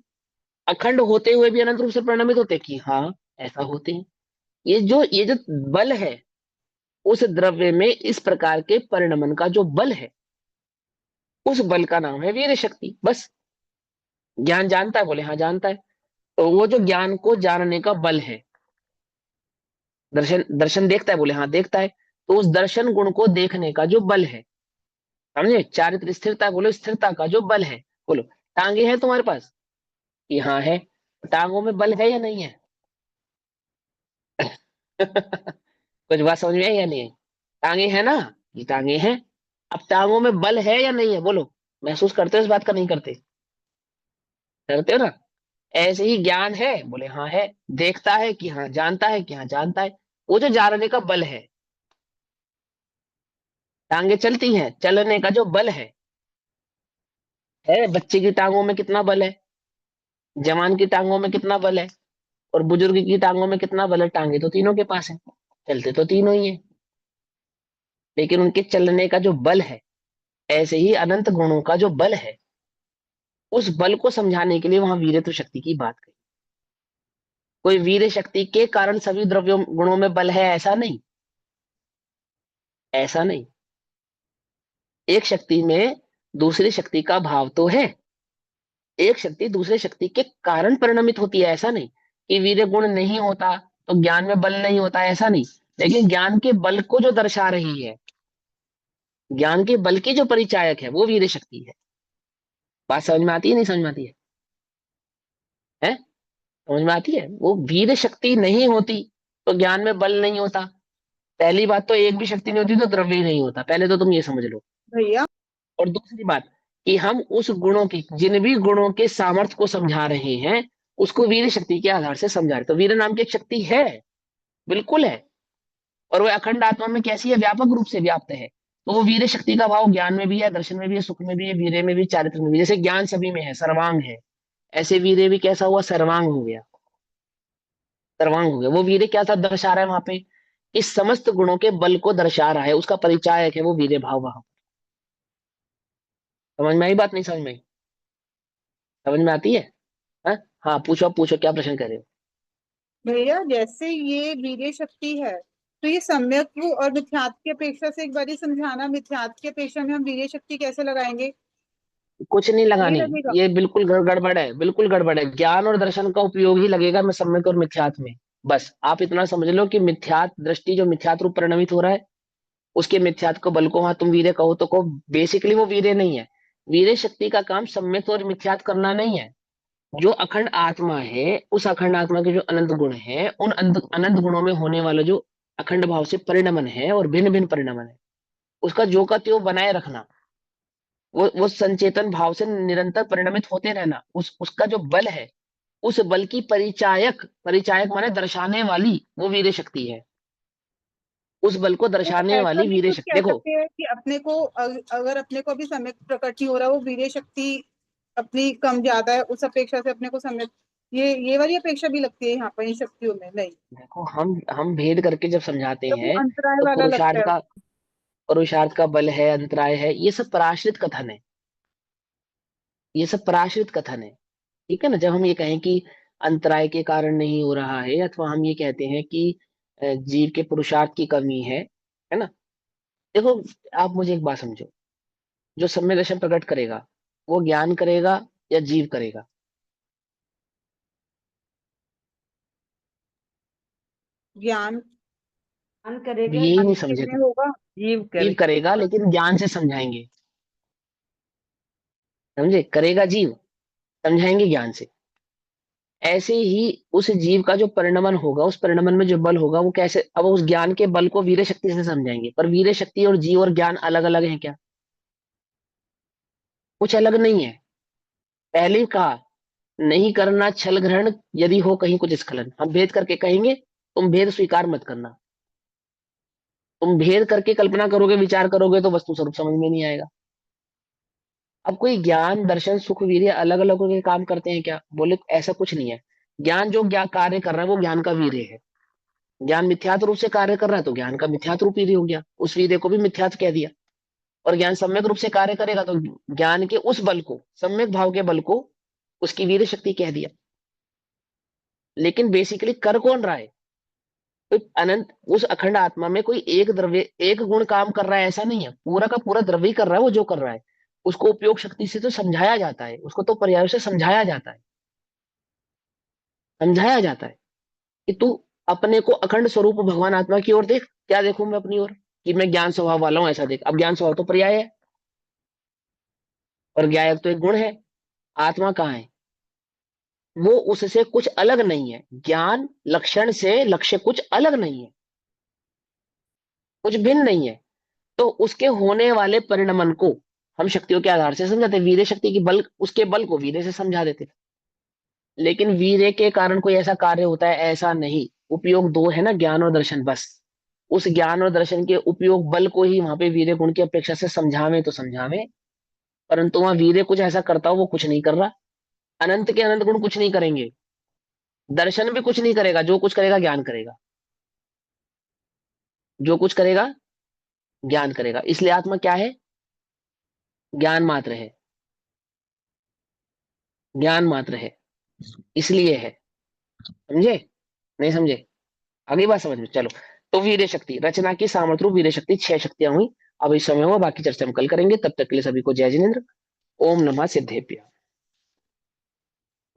अखंड होते हुए भी अनंत रूप से परिणमित होते हैं, कि हाँ ऐसा होते हैं। ये जो बल है, उस द्रव्य में इस प्रकार के परिणमन का जो बल है, उस बल का नाम है वीर शक्ति, बस। ज्ञान जानता है? बोले हाँ जानता है। तो वो जो ज्ञान को जानने का बल है, दर्शन दर्शन देखता है? बोले हाँ देखता है। तो उस दर्शन गुण को देखने का जो बल है, समझे? चारित्र स्थिरता, बोलो स्थिरता का जो बल है। बोलो, टांगे हैं तुम्हारे पास? कि हाँ है। टांगों में बल है या नहीं है? कुछ बात समझ में आई या नहीं? टांगे हैं ना? ये टांगे हैं, अब टांगों में बल है या नहीं है, बोलो, महसूस करते हो इस बात का, नहीं करते? करते हो ना? ऐसे ही ज्ञान है, बोले हाँ है। देखता है कि हाँ, जानता है कि हाँ जानता है। वो जो जानने का बल टांगे चलती हैं, चलने का जो बल है बच्चे की टांगों में कितना बल है, जवान की टांगों में कितना बल है, और बुजुर्ग की टांगों में कितना बल है? टांगे तो तीनों के पास है, चलते तो तीनों ही है, लेकिन उनके चलने का जो बल है, ऐसे ही अनंत गुणों का जो बल है, उस बल को समझाने के लिए वहां वीरत्व शक्ति की बात कही। कोई वीर शक्ति के कारण सभी द्रव्यों गुणों में बल है, ऐसा नहीं, ऐसा नहीं। एक शक्ति में दूसरी शक्ति का भाव तो है, एक शक्ति दूसरे शक्ति के कारण परिणमित होती है, ऐसा नहीं कि वीर्य गुण नहीं होता तो ज्ञान में बल नहीं होता, ऐसा नहीं। लेकिन ज्ञान के बल को जो दर्शा रही है, ज्ञान के बल की जो परिचायक है, वो वीर्य शक्ति है। बात समझ में आती है, नहीं समझ में आती है? समझ में आती है? वो वीर्य शक्ति नहीं होती तो ज्ञान में बल नहीं होता। पहली बात तो एक भी शक्ति नहीं होती तो द्रव्य ही नहीं होता, पहले तो तुम ये समझ लो। भैया और दूसरी बात कि हम उस गुणों की, जिन भी गुणों के सामर्थ्य को समझा रहे हैं, उसको वीर शक्ति के आधार से समझा रहे। तो वीर नाम की एक शक्ति है, बिल्कुल है, और वो अखंड आत्मा में कैसी है? व्यापक रूप से व्याप्त है। तो वो वीर शक्ति का भाव ज्ञान में भी है, दर्शन में भी है, सुख में भी है, वीर्य में भी, चारित्र में भी। जैसे ज्ञान सभी में है, सर्वांग है, ऐसे वीर्य भी कैसा हुआ? सर्वांग हो गया, सर्वांग हो गया। वो वीर्य क्या था दर्शा रहा है वहां पे? इस समस्त गुणों के बल को दर्शा रहा है, उसका परिचायक है वो वीर्य भाव वहां। समझ में आई बात, नहीं समझ में आई? समझ में आती है? हाँ हाँ, पूछो, आप पूछो, क्या प्रश्न कर रहे हो? भैया जैसे ये वीर्य शक्ति है, तो ये सम्यक और मिथ्यात्व की अपेक्षा से एक बार समझाना, मिथ्यात्व की अपेक्षा में हम वीर्य शक्ति कैसे लगाएंगे? कुछ नहीं नहीं लगानी, लगेगा। ये बिल्कुल गड़बड़ है, बिल्कुल गड़बड़ है। ज्ञान और दर्शन का उपयोग ही लगेगा मैं सम्यक और मिथ्यात्व में। बस आप इतना समझ लो कि मिथ्यात दृष्टि जो मिथ्यात रूप परिणमित हो रहा है, उसके मिथ्यात को बल को वहां तुम वीर्य कहो तो कहो, बेसिकली वो वीर्य नहीं है। वीर्य शक्ति का काम सम्यक और मिथ्यात करना नहीं है। जो अखंड आत्मा है, उस अखंड आत्मा के जो अनंत गुण है, उन अनंत गुणों में होने वाला जो अखंड भाव से परिणमन है और भिन्न भिन्न परिणमन है, उसका जो का त्यों बनाए रखना। वो संचेतन भाव से निरंतर परिणमित होते रहना, उसका जो बल है, उस बल की परिचायक, परिचायक माने दर्शाने वाली, वो वीर्य शक्ति है। उस बल को तो दर्शाने ऐसा वाली भी वीर्य कुछ शक्ति, कह देखो। सकते हैं कि अपने को अगर अपने को अभी सम्यक प्रकट नहीं हो रहा, वो वीर्य शक्ति अपनी कम ज्यादा है, उस अपेक्षा से अपने को सम्यक, ये वाली अपेक्षा भी लगती है यहाँ पर इन शक्तियों में? नहीं, देखो, हम भेद करके जब समझाते तो वो हैं, अंतराय तो वाला लगता है। पुरुषार्थ का बल है, अंतराय है, ये सब पराश्रित कथन है, ये सब पराश्रित कथन है। ठीक है ना? जब हम ये कहें कि अंतराय के कारण नहीं हो रहा है, अथवा हम ये कहते हैं कि जीव के पुरुषार्थ की कमी है ना? देखो, आप मुझे एक बात समझो, जो सम्य दर्शन प्रकट करेगा, वो ज्ञान करेगा या जीव करेगा? ज्ञान ज्ञान करेगा, यही नहीं जीव समझे में तुम। होगा। जीव जीव करेगा। करेगा, लेकिन ज्ञान से समझाएंगे, समझे? करेगा जीव, समझाएंगे ज्ञान से। ऐसे ही उस जीव का जो परिणमन होगा, उस परिणमन में जो बल होगा, वो कैसे, अब उस ज्ञान के बल को वीर्य शक्ति से समझाएंगे। पर वीर्य शक्ति और जीव और ज्ञान अलग अलग है क्या? कुछ अलग नहीं है। पहले ही कहा, नहीं करना छल ग्रहण, यदि हो कहीं कुछ स्खलन। हम भेद करके कहेंगे, तुम भेद स्वीकार मत करना। तुम भेद करके कल्पना करोगे, विचार करोगे, तो वस्तु स्वरूप समझ में नहीं आएगा। अब कोई ज्ञान दर्शन सुख वीर्य अलग अलग होकर काम करते हैं क्या? बोले ऐसा कुछ नहीं है। ज्ञान जो ज्ञान कार्य कर रहा है, वो ज्ञान का वीर्य है। ज्ञान मिथ्यात्व रूप से कार्य कर रहा है, तो ज्ञान का मिथ्यात्व रूप वीर्य हो गया, उस वीर्य को भी मिथ्यात्व कह दिया। और ज्ञान सम्यक रूप से कार्य करेगा, तो ज्ञान के उस बल को, सम्यक भाव के बल को, उसकी वीर्य शक्ति कह दिया। लेकिन बेसिकली कर कौन रहा है? कोई अनंत, उस अखंड आत्मा में कोई एक द्रव्य, एक गुण काम कर रहा है, ऐसा नहीं है। पूरा का पूरा द्रव्य ही कर रहा है वो जो कर रहा है। उसको उपयोग शक्ति से तो समझाया जाता है, उसको तो पर्याय से समझाया जाता है, समझाया जाता है कि तू अपने को अखंड स्वरूप भगवान आत्मा की ओर देख। क्या देखूं मैं अपनी ओर? कि मैं ज्ञान स्वभाव वाला हूं, ऐसा देख। अब ज्ञान स्वभाव तो पर्याय है, और ज्ञायक तो एक गुण है। आत्मा कहाँ है? वो उससे कुछ अलग नहीं है। ज्ञान लक्षण से लक्ष्य कुछ अलग नहीं है, कुछ भिन्न नहीं है। तो उसके होने वाले परिणमन को हम शक्तियों के आधार से समझाते हैं। वीर्य शक्ति की बल, उसके बल को वीर्य से समझा देते हैं। लेकिन वीर्य के कारण कोई ऐसा कार्य होता है, ऐसा नहीं। उपयोग दो है ना, ज्ञान और दर्शन, बस उस ज्ञान और दर्शन के उपयोग बल को ही वहां पे वीर्य गुण की अपेक्षा से समझावे तो समझावे, परंतु वहां वीर्य कुछ ऐसा करता हो वो कुछ नहीं कर रहा। अनंत के अनंत गुण कुछ नहीं करेंगे, दर्शन भी कुछ नहीं करेगा, जो कुछ करेगा ज्ञान करेगा, जो कुछ करेगा ज्ञान करेगा। इसलिए आत्मा क्या है? ज्ञान मात्र है, ज्ञान मात्र है, इसलिए है। समझे? नहीं समझे? आगे बात समझ में? चलो। तो वीर्य शक्ति, रचना की सामर्थ्य रूप वीर्य शक्ति 6 शक्तियां हुई। अब इस समय हुआ, बाकी चर्चा हम कल करेंगे। तब तक के लिए सभी को जय जिनेन्द्र। ओम नमः सिद्धेभ्य।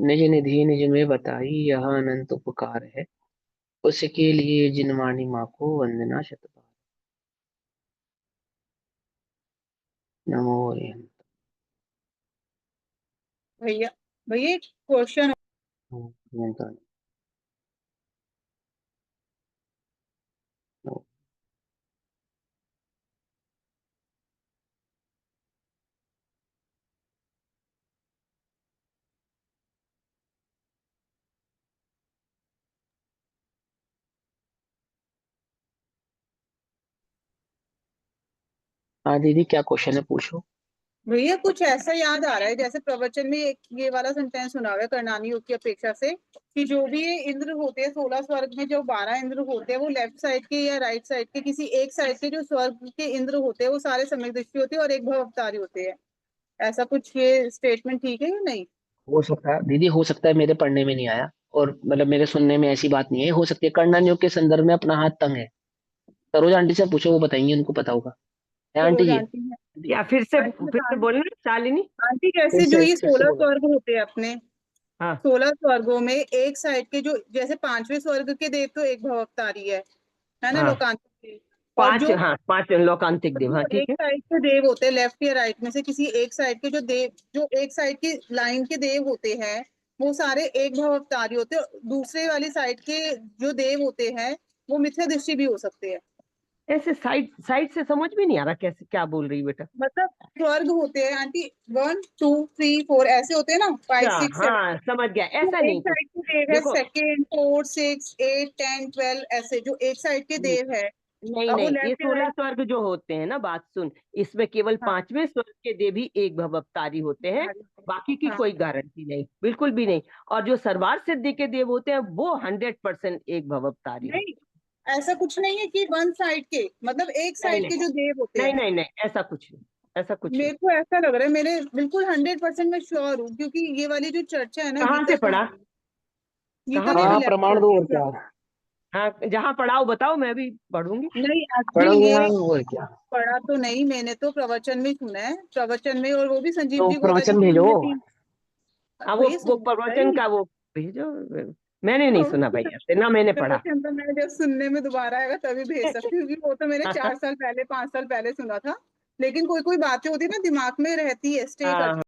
निज निधि निज में बताई, यह अनंत उपकार है, उसके लिए जिनवाणी माँ को वंदना शतबार। नमो ओरियंत। भैया भैया एक क्वेश्चन। हाँ दीदी, क्या क्वेश्चन है? पूछो। भैया कुछ ऐसा याद आ रहा है जैसे प्रवचन में एक ये वाला सेंटेंस सुना हुआ है, करणानी योग की अपेक्षा से, कि जो भी ये इंद्र होते हैं 16 स्वर्ग में, जो 12 इंद्र होते हैं वो लेफ्ट साइड के या राइट साइड के किसी एक साइड के जो स्वर्ग के इंद्र होते हैं वो सारे सम्यक दृष्टि होते हैं और एक भव अवतारी होते हैं। ऐसा कुछ ये स्टेटमेंट ठीक है या नहीं? हो सकता है दीदी, हो सकता है मेरे पढ़ने में नहीं आया, और मतलब मेरे सुनने में ऐसी बात नहीं है। हो सकती है कर्णन योग के संदर्भ में अपना हाथ तंग है। सरोज आंटी से पूछो, वो बताएंगी, उनको पता होगा। है आंटी सरोज जी? आंटी है। या फिर से बोलना शालिनी। आंटी कैसे जो ये फिर से 16 बोलो। स्वर्ग होते हैं अपने, हाँ 16 स्वर्गों में एक साइड के जो जैसे 5वें स्वर्ग के देव तो एक भव अवतारी है ना, हाँ लोकांतिक देव। और जो 5 लोकांतिक देव, हाँ जो ठीक एक है। साइड के देव होते हैं लेफ्ट या राइट में से किसी एक साइड के जो देव, जो एक साइड की लाइन के देव होते हैं वो सारे एक भव अवतारी होते हैं। दूसरे वाली साइड के जो देव होते हैं वो मिथ्या दृष्टि भी हो सकते हैं। ऐसे साइड साइड से समझ में नहीं आ रहा कैसे, क्या बोल रही है बेटा? मतलब स्वर्ग होते हैं आंटी, 1 2 3 4 ऐसे होते हैं ना, 5 अच्छा 6 7। हाँ समझ गया, जो ऐसा एक नहीं कुछ। साइड के देव है देखो, 2nd 4 6 8 10 12, ऐसे जो एक साइड के देव है। नहीं अब वो नहीं, ये लेफ्ट या 16 राइट। स्वर्ग जो होते हैं ना, बात सुन, इसमें केवल हाँ 5वें स्वर्ग के देव ही एक भव अवतारी होते हैं, बाकी की हाँ कोई गारंटी नहीं, बिल्कुल भी नहीं। और जो सर्वार्थ सिद्धि के देव होते हैं वो 100% एक भव अवतारी होते नहीं, ऐसा कुछ नहीं है कि वन साइड के, मतलब एक हैं। नहीं साइड के नहीं जो देव होते नहीं हैं। नहीं नहीं, ऐसा कुछ नहीं, ऐसा कुछ नहीं। मेरे को ऐसा लग रहा है, मेरे बिल्कुल 100% मैं श्योर हूँ, क्योंकि ये वाली जो चर्चा है ना कहाँ से गीता पढ़ा? की, गीता कहाँ की पढ़ा? अभी हाँ, लेफ्ट प्रमाण चल दो रही और है। क्या। हाँ जहाँ पढ़ाओ बताओ, मैं भी पढ़ूंगी। नहीं एक्चुअली पढ़ोगे? हाँ, ये और क्या। पढ़ा तो नहीं, मैंने तो प्रवचन में सुना है, प्रवचन में, और वो भी संजीव तो जी गोदा जी प्रवचन के भेजो। हमने 3। हाँ भैया वो सुन प्रवचन भाई, का वो भेजो। मैंने नहीं सुना भैया से, ना मैंने पढ़ा। प्रवचन तो मैं जब सुनने में दोबारा आएगा तभी भेज सकती हूँ, क्योंकि वो तो मैंने 4 साल पहले 5 साल पहले सुना था। लेकिन कोई कोई बातें होती है ना दिमाग में रहती है, स्टे हाँ करती है।